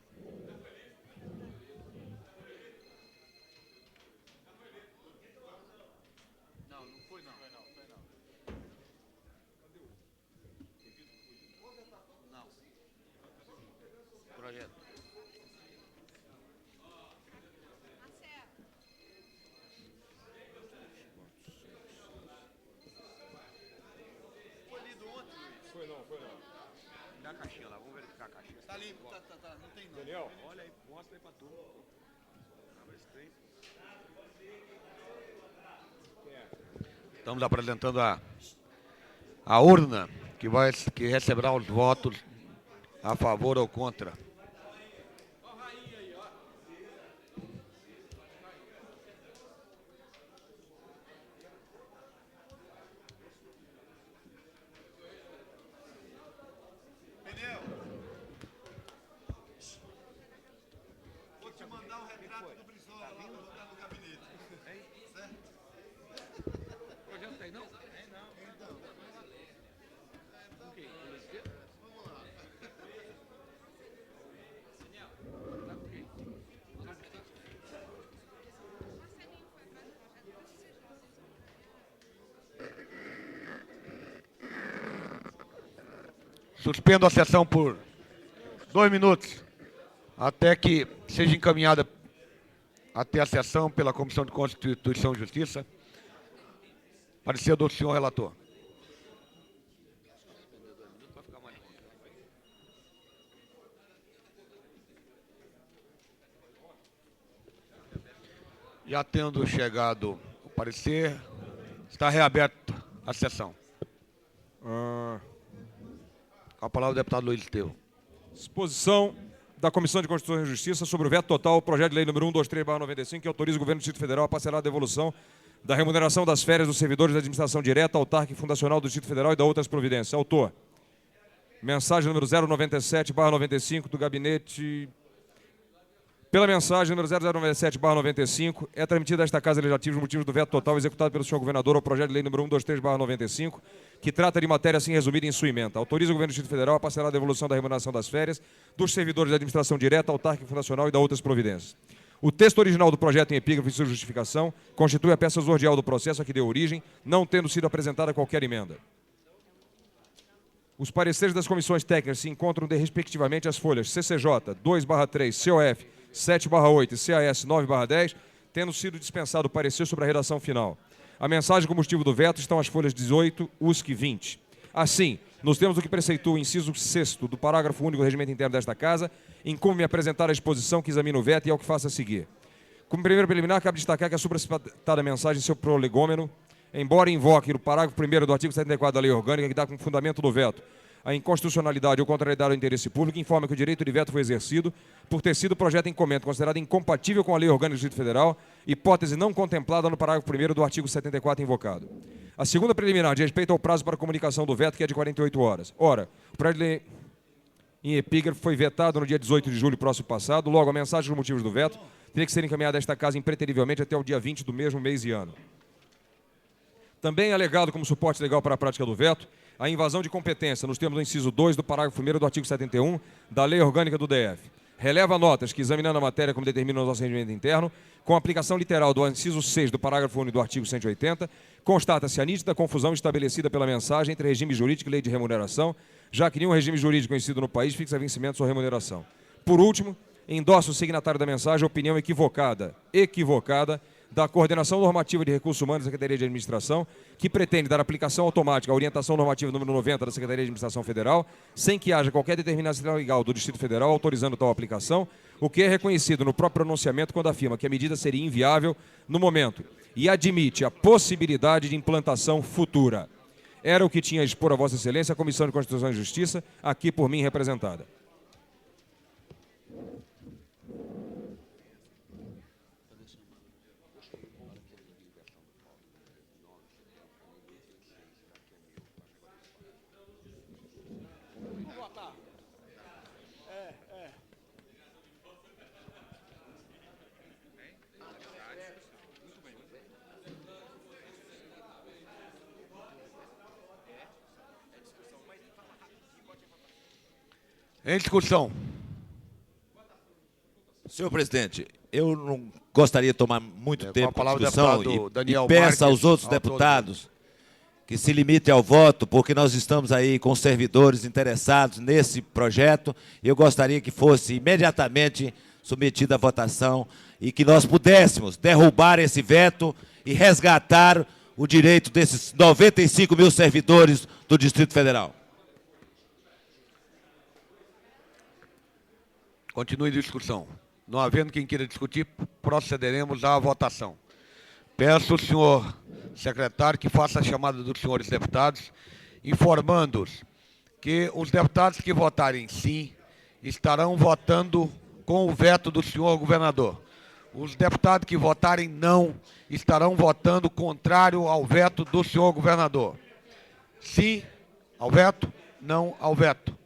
Estamos apresentando a urna que receberá os votos a favor ou contra. Vou te mandar um retrato do Brizola lá para botar no gabinete. Certo? Projeto tem, não? Suspendo a sessão por 2 minutos, até que seja encaminhada até a sessão pela Comissão de Constituição e Justiça Parecer do senhor relator. Já tendo chegado o parecer, está reaberta a sessão. Com a palavra o deputado Luiz Estevão. Exposição da Comissão de Constituição e Justiça sobre o veto total ao projeto de lei número 123/95, que autoriza o governo do Distrito Federal a parcelar a devolução da remuneração das férias dos servidores da administração direta, autárquica e fundacional do Distrito Federal e da outras providências. Autor. Mensagem número 097/95 do gabinete. Pela mensagem número 0097/95, é transmitida a esta Casa Legislativa os motivos do veto total executado pelo senhor governador ao projeto de lei número 123/95, que trata de matéria assim resumida em sua ementa. Autoriza o governo do Distrito Federal a parcelar a devolução da remuneração das férias dos servidores da administração direta, autárquica e fundacional e da outras providências. O texto original do projeto em epígrafe e sua justificação constitui a peça zordial do processo a que deu origem, não tendo sido apresentada qualquer emenda. Os pareceres das comissões técnicas se encontram respectivamente as folhas CCJ 2/3, COF 7/8 e CAS 9/10, tendo sido dispensado o parecer sobre a redação final. A mensagem como motivo do veto estão as folhas 18, USC 20. Assim, nos termos do que preceitua o inciso 6º do parágrafo único do regimento interno desta Casa, incumbe-me apresentar a exposição que examina o veto e é o que faço a seguir. Como primeiro preliminar, cabe destacar que a supracitada mensagem, seu prolegômeno, embora invoque no parágrafo 1º do artigo 74 da Lei Orgânica, que dá como fundamento do veto a inconstitucionalidade ou contrariedade ao interesse público, informa que o direito de veto foi exercido por ter sido projeto em comento considerado incompatível com a Lei Orgânica do Distrito Federal, hipótese não contemplada no parágrafo 1º do artigo 74 invocado. A segunda preliminar, de respeito ao prazo para comunicação do veto, que é de 48 horas. Ora, o projeto de lei em epígrafe foi vetado no dia 18 de julho próximo passado, logo a mensagem dos motivos do veto teria que ser encaminhada a esta Casa impreterivelmente até o dia 20 do mesmo mês e ano. Também é alegado como suporte legal para a prática do veto a invasão de competência nos termos do inciso 2 do parágrafo 1º do artigo 71 da Lei Orgânica do DF. Releva notas que, examinando a matéria como determina o nosso regimento interno, com aplicação literal do inciso 6 do parágrafo único do artigo 180, constata-se a nítida confusão estabelecida pela mensagem entre regime jurídico e lei de remuneração, já que nenhum regime jurídico conhecido no país fixa vencimento sua remuneração. Por último, endossa o signatário da mensagem a opinião equivocada da Coordenação Normativa de Recursos Humanos da Secretaria de Administração, que pretende dar aplicação automática à orientação normativa número 90 da Secretaria de Administração Federal, sem que haja qualquer determinação legal do Distrito Federal autorizando tal aplicação, o que é reconhecido no próprio pronunciamento quando afirma que a medida seria inviável no momento e admite a possibilidade de implantação futura. Era o que tinha a expor a Vossa Excelência a Comissão de Constituição e Justiça, aqui por mim representada. Em discussão. Senhor presidente, eu não gostaria de tomar muito tempo com a palavra de discussão deputado Daniel e peço Marques, aos outros deputados que se limitem ao voto, porque nós estamos aí com servidores interessados nesse projeto. Eu gostaria que fosse imediatamente submetido à votação e que nós pudéssemos derrubar esse veto e resgatar o direito desses 95 mil servidores do Distrito Federal. Continue a discussão. Não havendo quem queira discutir, procederemos à votação. Peço ao senhor secretário que faça a chamada dos senhores deputados, informando-os que os deputados que votarem sim estarão votando com o veto do senhor governador. Os deputados que votarem não estarão votando contrário ao veto do senhor governador. Sim ao veto, não ao veto.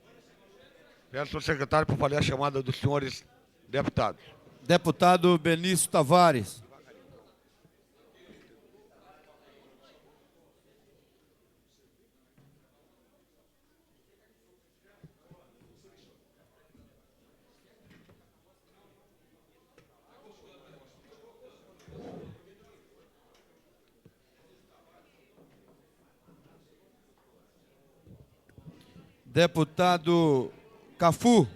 Peço ao secretário para fazer a chamada dos senhores deputados. Deputado Benício Tavares. Deputado Cafu.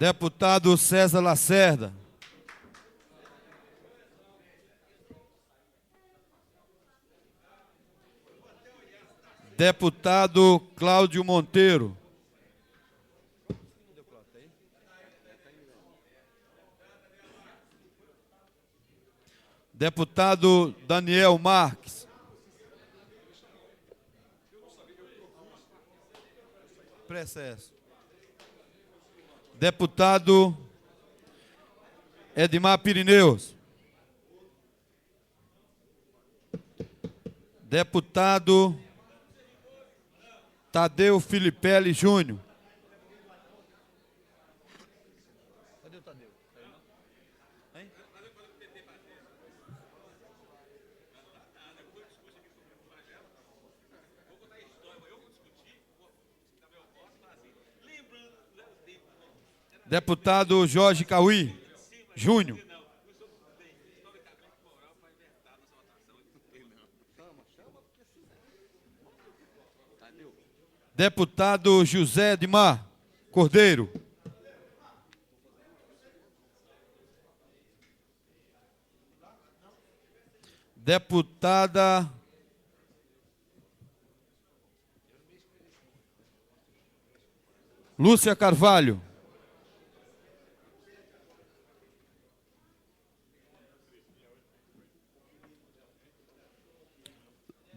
Deputado César Lacerda. Deputado Cláudio Monteiro. Deputado Daniel Marques. Processo. Deputado Edmar Pirineus. Deputado Tadeu Filipelli Júnior. Cadê o Tadeu? Hein? Deputado Jorge Cauí Júnior. Deputado José Edmar Cordeiro. Deputada Lúcia Carvalho.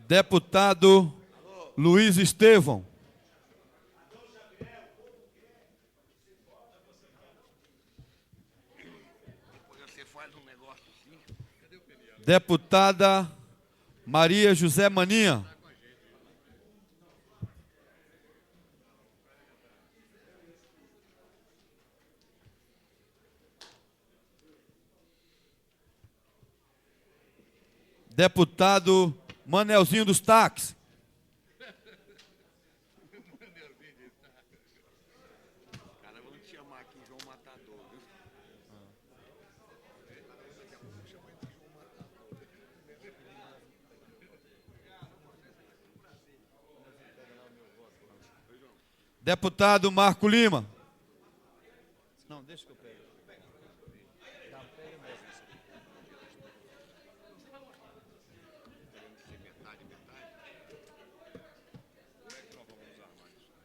Deputado Luiz Estevão. Deputada Maria José Maninha. Deputado Manelzinho dos Táxis. Deputado Marco Lima. Não, deixa que eu pego.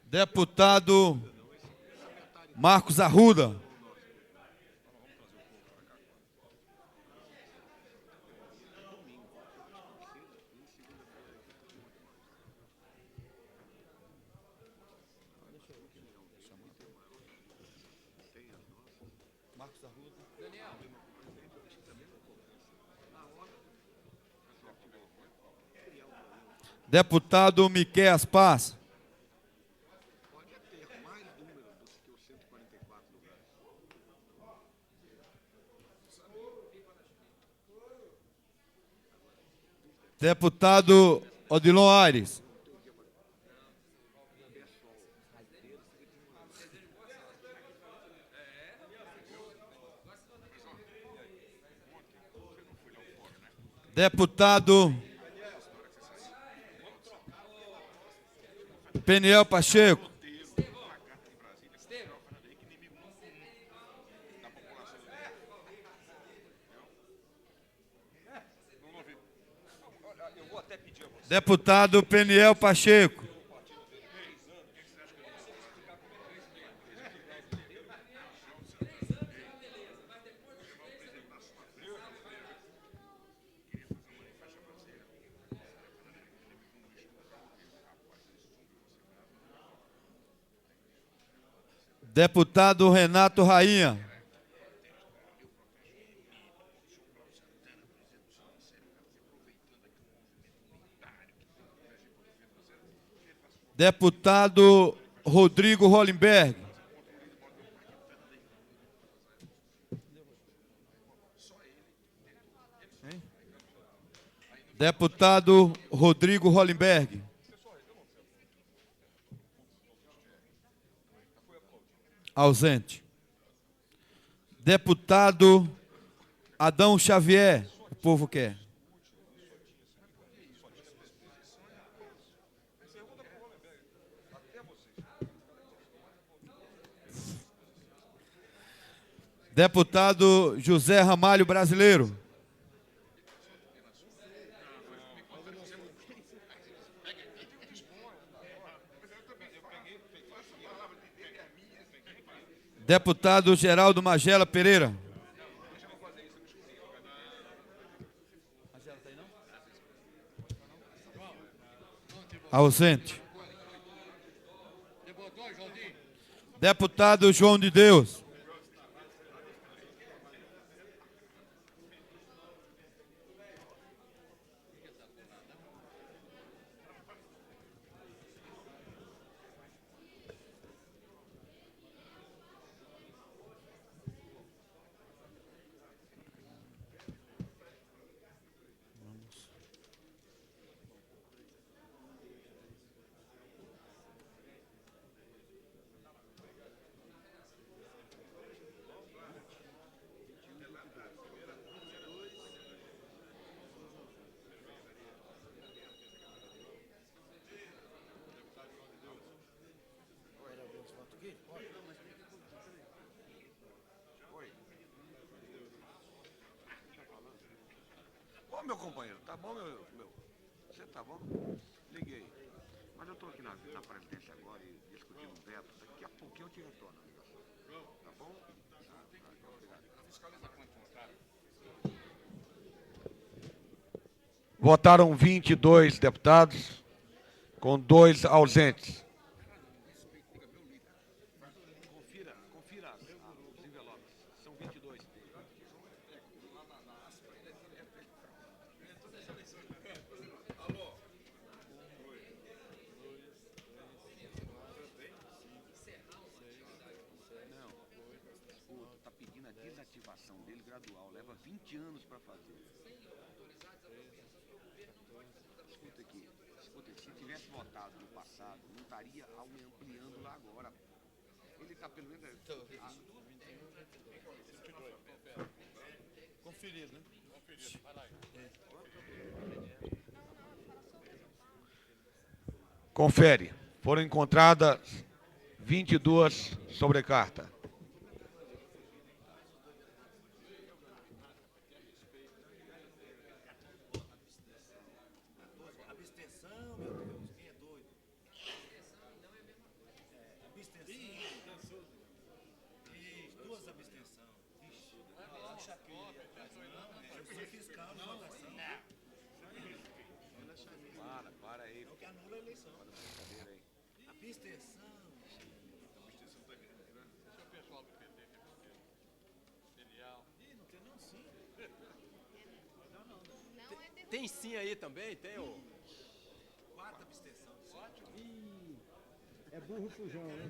Deputado Marcos Arruda. Deputado Miqueias Paz. Deputado Odilon Aires. Deputado Peniel Pacheco. Deputado Peniel Pacheco. Deputado Renato Rainha. Deputado Rodrigo Hollenberg. Deputado Rodrigo Hollenberg. Ausente. Deputado Adão Xavier. O povo quer. Deputado José Ramalho Brasileiro. Deputado Geraldo Magela Pereira. Ausente. Deputado João de Deus. Ô, meu companheiro, tá bom, meu? Você tá bom? Liguei. Mas eu tô aqui na presidência agora e discutindo um veto. Daqui a pouquinho eu te retorno a ligação. Tá bom? Obrigado. Votaram 22 deputados, com 2 ausentes. Confira os envelopes. São 22. Tá pedindo a desativação dele gradual. Leva 20 anos para fazer. Escuta aqui. Se tivesse votado no passado, não estaria ampliando lá agora. Ele está pelo menos... Conferido, né? Confere. Foram encontradas 22 sobrecarta. Abstenção, meu Deus, quem é doido? Abstenção. Duas abstenções. Vixe, eu sou fiscal de votação. Para aí. É o que anula a eleição. Abstenção. Tem sim aí também? Tem o... 4 abstenções. É burro fujão, né?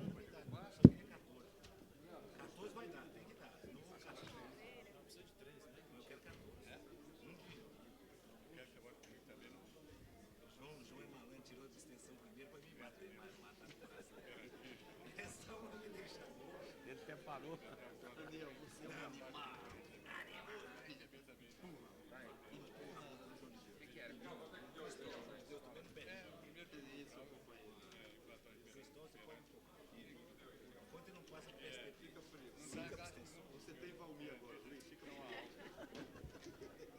14 vai dar, tem que dar. Não precisa de 13, né? Eu quero 14. João Emanuel tirou a abstenção primeiro para me bater, mas matar no é só uma me deixar. Ele até parou. Daniel, você é um animal. Você tem Valmir agora, Luiz, fica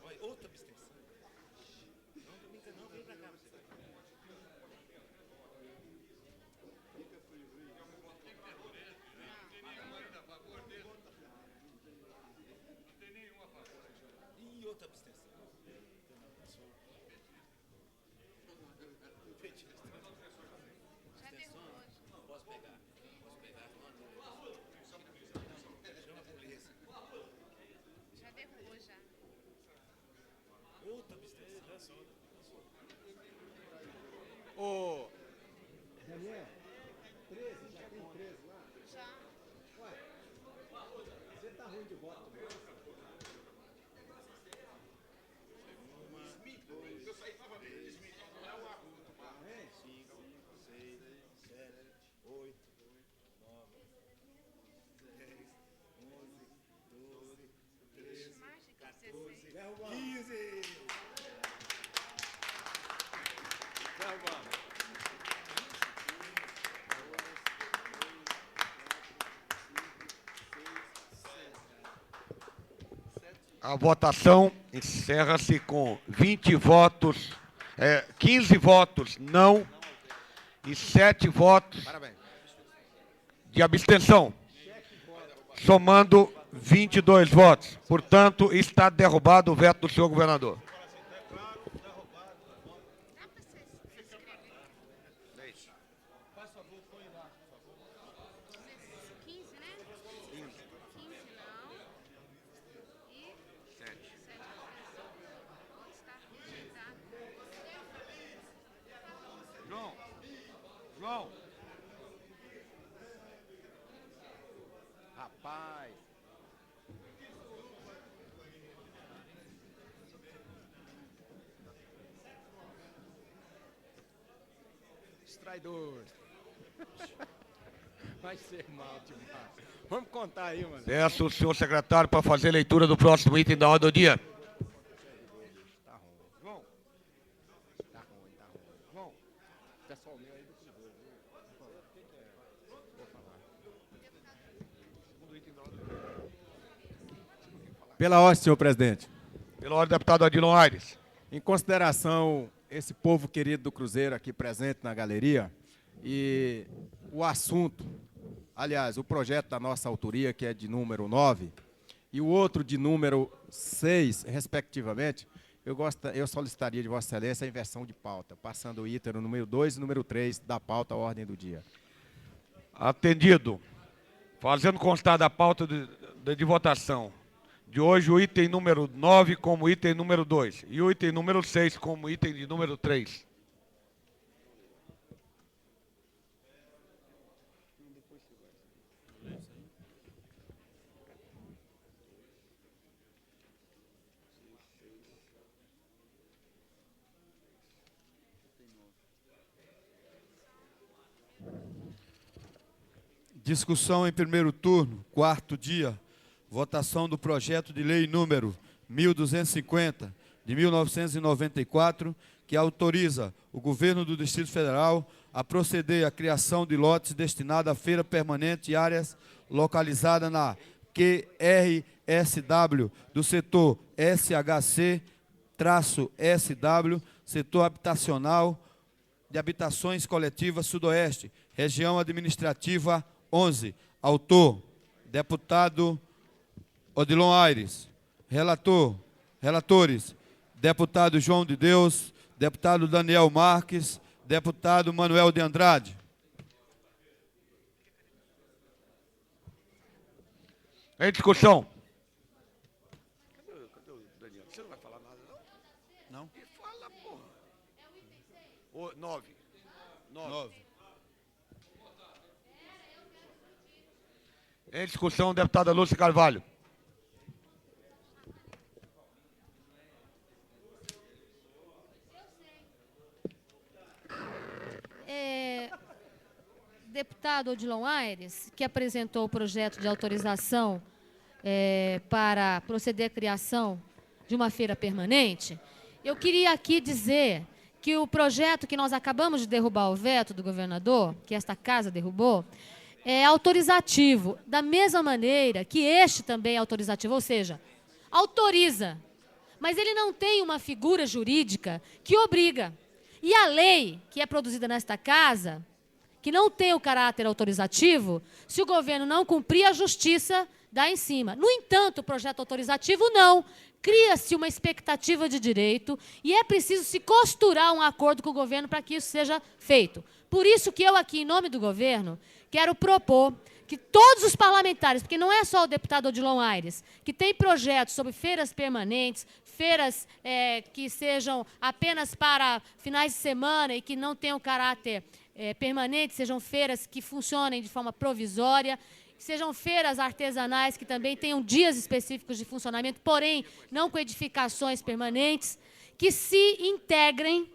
Olha, outra abstenção. Não, Dominga, não, vem pra cá. E outra abstenção. Já derrubou. Posso pegar? Chama a polícia. Já derrubou já. Outra abstenção. Ô, Daniel, 13, já tem 13 lá? Já. Ué, você tá ruim de voto, né? A votação encerra-se com 20 votos, 15 votos não e 7 votos de abstenção, somando 22 votos. Portanto, está derrubado o veto do senhor governador. João. Rapaz. Traidor. Vai ser mal demais. Vamos contar aí, mano. Peço o senhor secretário para fazer leitura do próximo item da ordem do dia. Tá ruim. João. Tá ruim. João. Pessoal meu aí do Cruzeiro. Vou falar. Pela ordem, senhor presidente. Pela ordem, deputado Adilon Aires. Em consideração esse povo querido do Cruzeiro aqui presente na galeria e o assunto, aliás, o projeto da nossa autoria, que é de número 9, e o outro de número 6, respectivamente, eu solicitaria de Vossa Excelência a inversão de pauta, passando o item número 2 e número 3 da pauta à ordem do dia. Atendido. Fazendo constar da pauta de votação de hoje o item número 9 como item número 2 e o item número 6 como item de número 3. Discussão em primeiro turno, quarto dia. Votação do projeto de lei número 1250, de 1994, que autoriza o governo do Distrito Federal a proceder à criação de lotes destinados à feira permanente e áreas localizadas na QRSW do setor SHC-SW, setor habitacional de habitações coletivas Sudoeste, região administrativa 11. Autor, deputado Odilon Aires. Relatores, deputado João de Deus, deputado Daniel Marques, deputado Manuel de Andrade. Em discussão. Cadê o Daniel? Você não vai falar nada, não? Não. E fala, porra. 9. Em discussão, deputada Lúcia Carvalho. Deputado Odilon Aires, que apresentou o projeto de autorização para proceder à criação de uma feira permanente, eu queria aqui dizer que o projeto que nós acabamos de derrubar o veto do governador, que esta casa derrubou, é autorizativo, da mesma maneira que este também é autorizativo, ou seja, autoriza, mas ele não tem uma figura jurídica que obriga. E a lei que é produzida nesta casa, que não tem o caráter autorizativo, se o governo não cumprir, a justiça dá em cima. No entanto, o projeto autorizativo não. Cria-se uma expectativa de direito e é preciso se costurar um acordo com o governo para que isso seja feito. Por isso que eu aqui, em nome do governo, quero propor que todos os parlamentares, porque não é só o deputado Odilon Aires, que tem projetos sobre feiras permanentes, feiras que sejam apenas para finais de semana e que não tenham caráter permanente, sejam feiras que funcionem de forma provisória, sejam feiras artesanais que também tenham dias específicos de funcionamento, porém não com edificações permanentes, que se integrem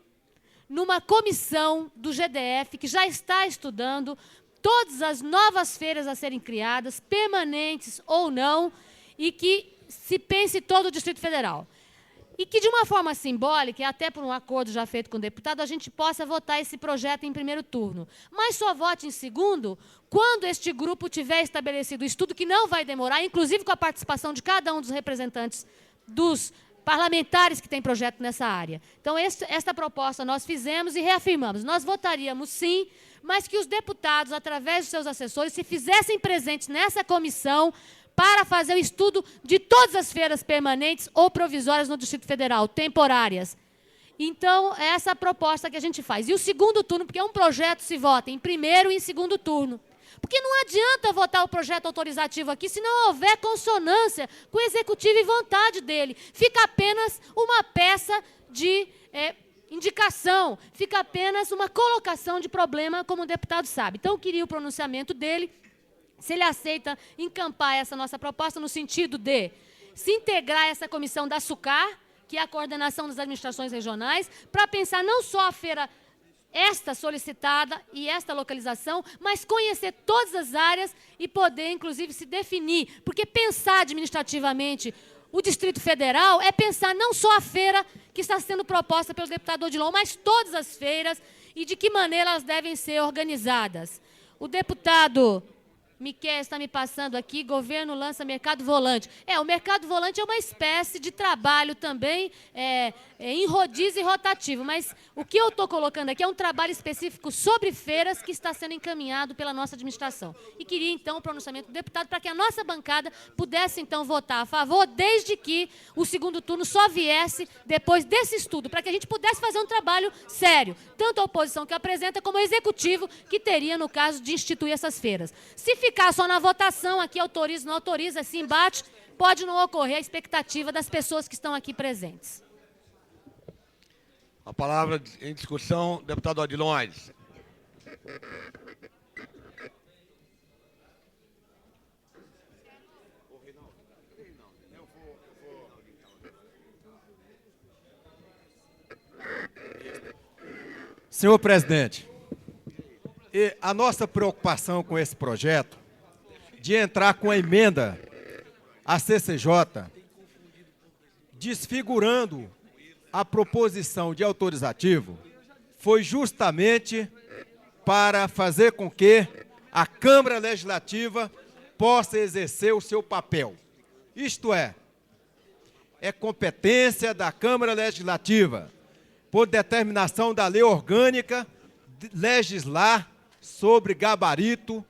numa comissão do GDF que já está estudando todas as novas feiras a serem criadas, permanentes ou não, e que se pense todo o Distrito Federal. E que, de uma forma simbólica, e até por um acordo já feito com o deputado, a gente possa votar esse projeto em primeiro turno. Mas só vote em segundo quando este grupo tiver estabelecido o estudo, que não vai demorar, inclusive com a participação de cada um dos representantes dos parlamentares que têm projeto nessa área. Então, esta proposta nós fizemos e reafirmamos. Nós votaríamos sim, mas que os deputados, através dos seus assessores, se fizessem presentes nessa comissão para fazer o estudo de todas as feiras permanentes ou provisórias no Distrito Federal, temporárias. Então, é essa a proposta que a gente faz. E o segundo turno, porque um projeto se vota em primeiro e em segundo turno. Porque não adianta votar o projeto autorizativo aqui se não houver consonância com o executivo e vontade dele. Fica apenas uma peça de indicação, fica apenas uma colocação de problema, como o deputado sabe. Então, eu queria o pronunciamento dele, se ele aceita encampar essa nossa proposta no sentido de se integrar a essa comissão da SUCAR, que é a coordenação das administrações regionais, para pensar não só a feira esta solicitada e esta localização, mas conhecer todas as áreas e poder, inclusive, se definir. Porque pensar administrativamente o Distrito Federal é pensar não só a feira que está sendo proposta pelo deputado Odilon, mas todas as feiras e de que maneira elas devem ser organizadas. O deputado Miquel está me passando aqui, governo lança mercado volante. O mercado volante é uma espécie de trabalho também em rodízio e rotativo, mas o que eu estou colocando aqui é um trabalho específico sobre feiras que está sendo encaminhado pela nossa administração. E queria, então, o pronunciamento do deputado para que a nossa bancada pudesse, então, votar a favor, desde que o segundo turno só viesse depois desse estudo, para que a gente pudesse fazer um trabalho sério, tanto a oposição que apresenta, como o executivo, que teria, no caso, de instituir essas feiras. Se ficar só na votação, aqui autoriza, não autoriza, esse embate, pode não ocorrer a expectativa das pessoas que estão aqui presentes. A palavra em discussão, deputado Odilon Aires. Senhor presidente, a nossa preocupação com esse projeto de entrar com a emenda à CCJ, desfigurando a proposição de autorizativo, foi justamente para fazer com que a Câmara Legislativa possa exercer o seu papel. Isto é competência da Câmara Legislativa, por determinação da lei orgânica, legislar sobre gabarito,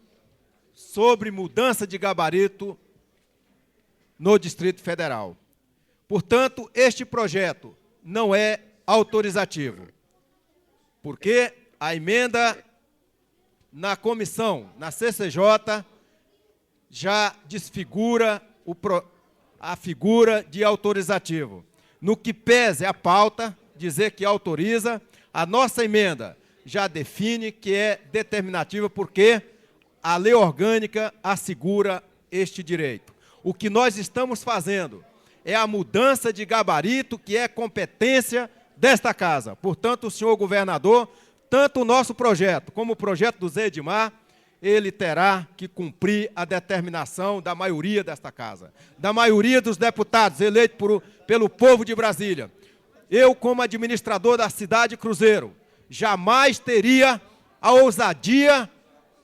sobre mudança de gabarito no Distrito Federal. Portanto, este projeto não é autorizativo, porque a emenda na comissão, na CCJ, já desfigura a figura de autorizativo. No que pese a pauta, dizer que autoriza, a nossa emenda já define que é determinativa, porque a lei orgânica assegura este direito. O que nós estamos fazendo é a mudança de gabarito, que é competência desta casa. Portanto, o senhor governador, tanto o nosso projeto como o projeto do Zé Edmar, ele terá que cumprir a determinação da maioria desta casa, da maioria dos deputados eleitos pelo povo de Brasília. Eu, como administrador da cidade Cruzeiro, jamais teria a ousadia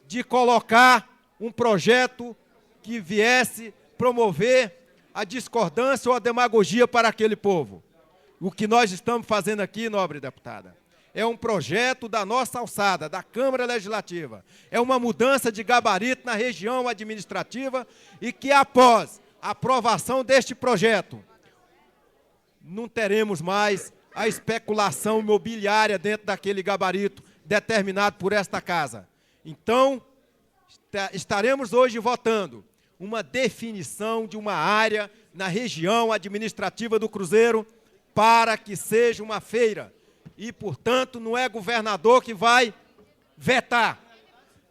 de colocar um projeto que viesse promover a discordância ou a demagogia para aquele povo. O que nós estamos fazendo aqui, nobre deputada, é um projeto da nossa alçada, da Câmara Legislativa. É uma mudança de gabarito na região administrativa e que, após a aprovação deste projeto, não teremos mais a especulação imobiliária dentro daquele gabarito determinado por esta casa. Então, estaremos hoje votando uma definição de uma área na região administrativa do Cruzeiro para que seja uma feira. E, portanto, não é governador que vai vetar.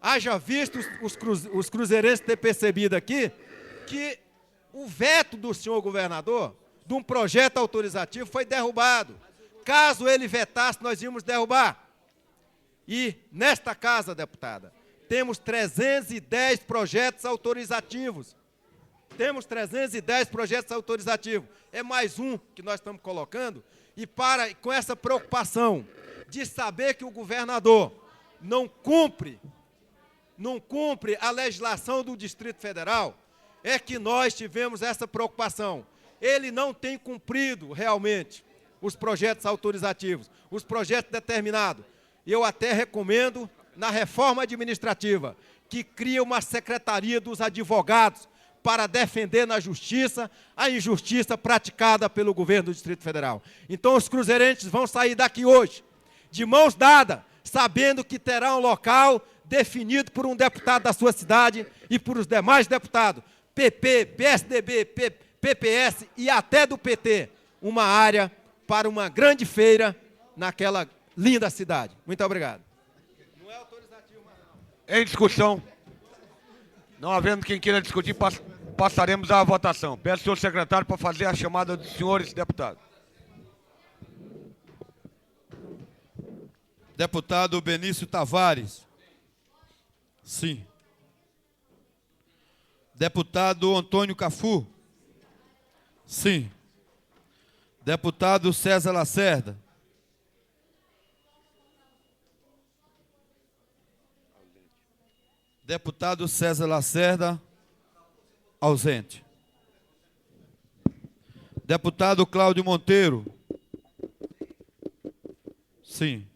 Haja visto os cruzeirenses ter percebido aqui que o veto do senhor governador de um projeto autorizativo foi derrubado. Caso ele vetasse, nós íamos derrubar. E, nesta casa, deputada, temos 310 projetos autorizativos. Temos 310 projetos autorizativos. É mais um que nós estamos colocando. E com essa preocupação de saber que o governador não cumpre a legislação do Distrito Federal, é que nós tivemos essa preocupação. ele não tem cumprido realmente os projetos autorizativos, os projetos determinados. Eu até recomendo, na reforma administrativa, que cria uma secretaria dos advogados para defender na justiça a injustiça praticada pelo governo do Distrito Federal. Então, os cruzeirenses vão sair daqui hoje, de mãos dadas, sabendo que terá um local definido por um deputado da sua cidade e por os demais deputados, PP, PSDB, PPS e até do PT, uma área para uma grande feira naquela linda cidade. Muito obrigado. Não é autorizativo, mas não. Em discussão. Não havendo quem queira discutir, passaremos à votação. Peço ao senhor secretário para fazer a chamada dos senhores deputados. Deputado Benício Tavares. Sim. Deputado Antônio Cafu. Sim. Deputado César Lacerda. Deputado César Lacerda, ausente. Deputado Cláudio Monteiro. Sim.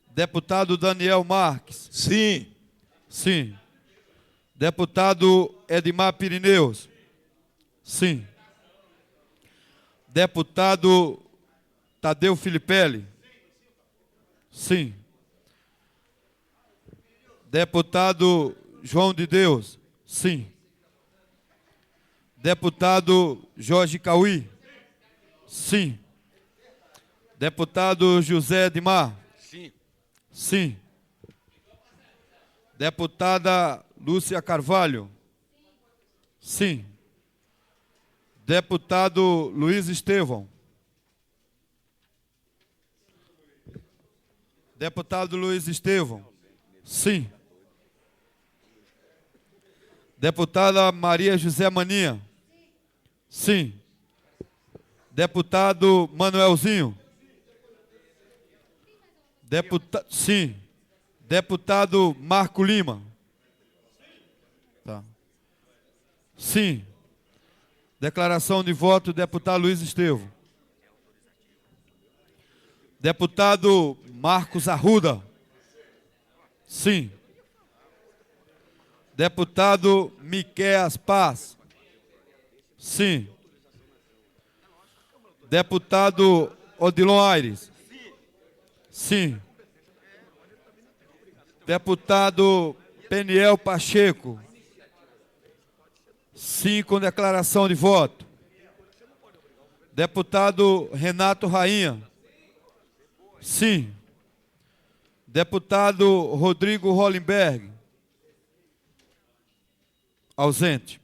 Deputado Daniel Marques. Sim. Sim. Deputado Edmar Pirineus. Sim. Deputado Tadeu Filipelli. Sim. Deputado João de Deus. Sim. Deputado Jorge Cauí. Sim. Deputado José Edmar. Sim. Sim. Deputada Lúcia Carvalho. Sim. Deputado Luiz Estevão. Deputado Luiz Estevão. Sim. Deputada Maria José Maninha. Sim. Deputado Manuelzinho. Sim. Deputado Marco Lima. Tá. Sim. Declaração de voto, deputado Luiz Estevão. Deputado Marcos Arruda. Sim. Deputado Miquéas Paz. Sim. Deputado Odilon Aires. Sim. Deputado Peniel Pacheco. Sim, com declaração de voto. Deputado Renato Rainha. Sim. Deputado Rodrigo Hollenberg. Ausente.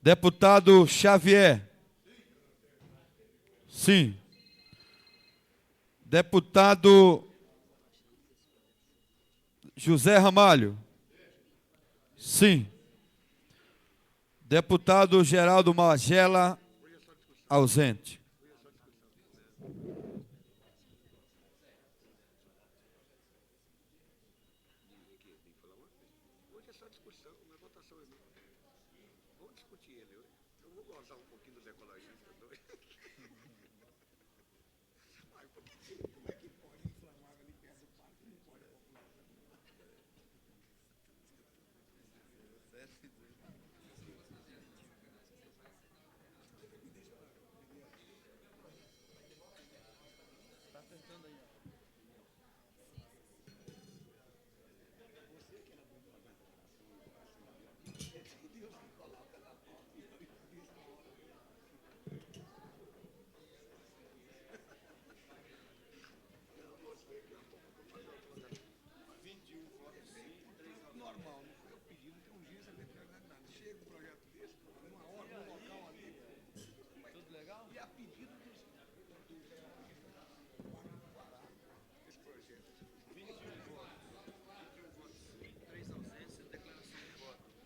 Deputado Xavier. Sim. Deputado José Ramalho. Sim. Deputado Geraldo Magela, ausente.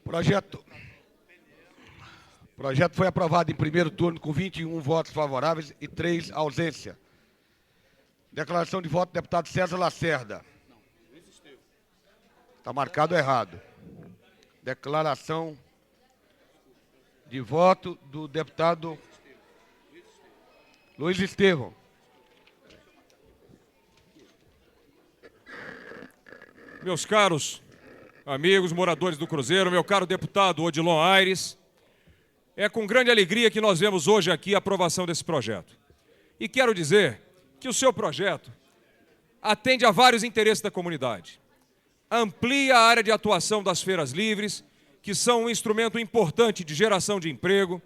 O projeto foi aprovado em primeiro turno com 21 votos favoráveis e 3 ausência. Declaração de voto do deputado César Lacerda. Está marcado errado. Declaração de voto do deputado Luiz Estevão. Meus caros amigos, moradores do Cruzeiro, meu caro deputado Odilon Aires, é com grande alegria que nós vemos hoje aqui a aprovação desse projeto. E quero dizer que o seu projeto atende a vários interesses da comunidade. Amplia a área de atuação das feiras livres, que são um instrumento importante de geração de emprego,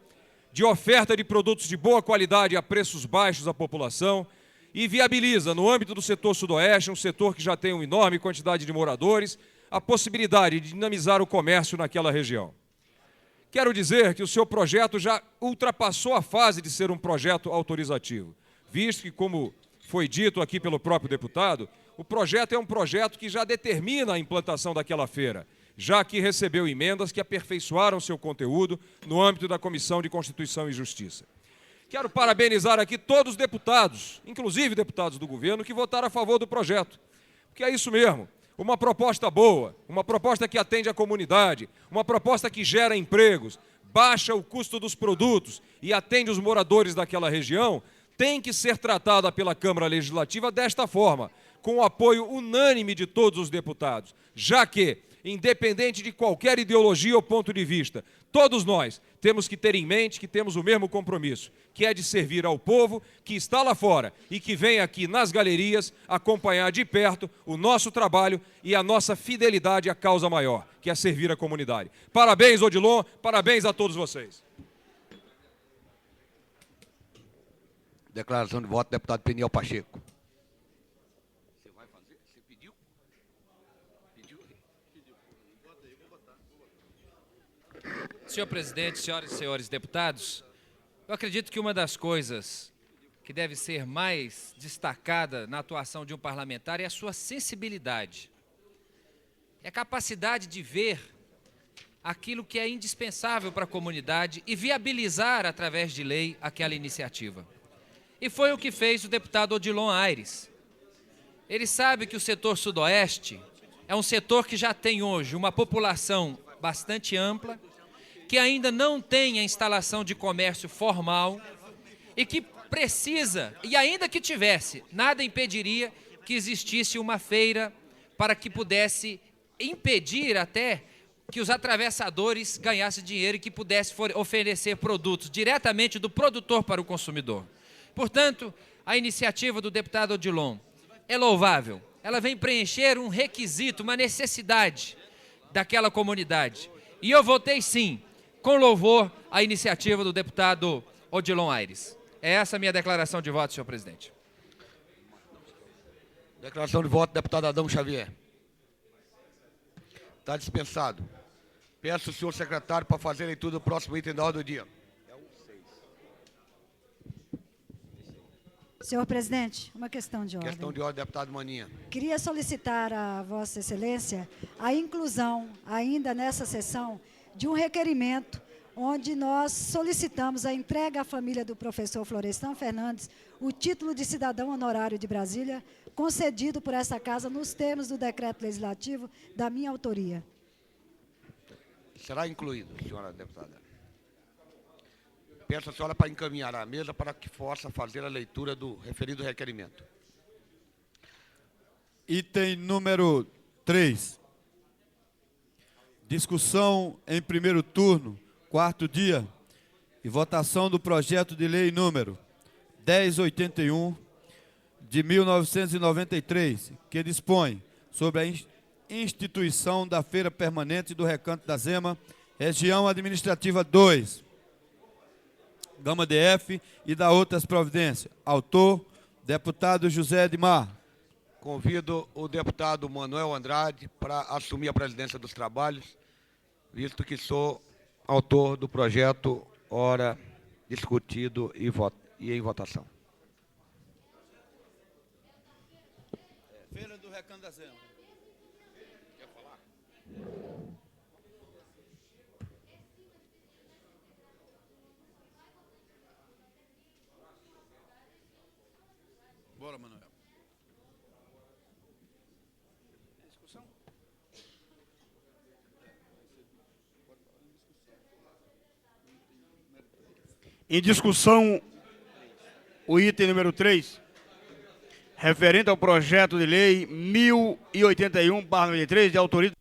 de oferta de produtos de boa qualidade a preços baixos à população, e viabiliza, no âmbito do setor sudoeste, um setor que já tem uma enorme quantidade de moradores, a possibilidade de dinamizar o comércio naquela região. Quero dizer que o seu projeto já ultrapassou a fase de ser um projeto autorizativo, visto que, como foi dito aqui pelo próprio deputado, o projeto é um projeto que já determina a implantação daquela feira, já que recebeu emendas que aperfeiçoaram seu conteúdo no âmbito da Comissão de Constituição e Justiça. Quero parabenizar aqui todos os deputados, inclusive deputados do governo, que votaram a favor do projeto, porque é isso mesmo. Uma proposta boa, uma proposta que atende a comunidade, uma proposta que gera empregos, baixa o custo dos produtos e atende os moradores daquela região, tem que ser tratada pela Câmara Legislativa desta forma, com o apoio unânime de todos os deputados, já que, independente de qualquer ideologia ou ponto de vista, todos nós temos que ter em mente que temos o mesmo compromisso, que é de servir ao povo que está lá fora e que vem aqui nas galerias acompanhar de perto o nosso trabalho e a nossa fidelidade à causa maior, que é servir a comunidade. Parabéns, Odilon, parabéns a todos vocês. Declaração de voto, deputado Peniel Pacheco. Você vai fazer? Você pediu? Pediu? Senhor presidente, senhoras e senhores deputados, eu acredito que uma das coisas que deve ser mais destacada na atuação de um parlamentar é a sua sensibilidade. É a capacidade de ver aquilo que é indispensável para a comunidade e viabilizar, através de lei, aquela iniciativa. E foi o que fez o deputado Odilon Aires. Ele sabe que o setor sudoeste é um setor que já tem hoje uma população bastante ampla, que ainda não tem a instalação de comércio formal e que precisa, e ainda que tivesse, nada impediria que existisse uma feira para que pudesse impedir até que os atravessadores ganhassem dinheiro e que pudesse oferecer produtos diretamente do produtor para o consumidor. Portanto, a iniciativa do deputado Odilon é louvável. Ela vem preencher um requisito, uma necessidade daquela comunidade. E eu votei sim, com louvor, a iniciativa do deputado Odilon Aires. É essa a minha declaração de voto, senhor presidente. Declaração de voto, deputado Adão Xavier. Está dispensado. Peço ao senhor secretário para fazer a leitura do próximo item da ordem do dia. Senhor presidente, uma questão de ordem. Questão de ordem, deputado Maninha. Queria solicitar a Vossa Excelência a inclusão, ainda nessa sessão, de um requerimento onde nós solicitamos a entrega à família do professor Florestan Fernandes o título de cidadão honorário de Brasília, concedido por essa casa nos termos do decreto legislativo da minha autoria. Será incluído, senhora deputada. Peço à senhora para encaminhar à mesa para que possa fazer a leitura do referido requerimento. Item número 3. Discussão em primeiro turno, quarto dia, e votação do projeto de lei número 1081 de 1993, que dispõe sobre a instituição da Feira Permanente do Recanto da Zema, região administrativa 2, Gama DF, e da outras providências. Autor, deputado José Edmar. Convido o deputado Manuel Andrade para assumir a presidência dos trabalhos, visto que sou autor do projeto, ora discutido e em votação. Feira do Recanto da Zema. Quer falar? Bora, Manuel. Em discussão, o item número 3, referente ao projeto de lei 1081/93, de autoria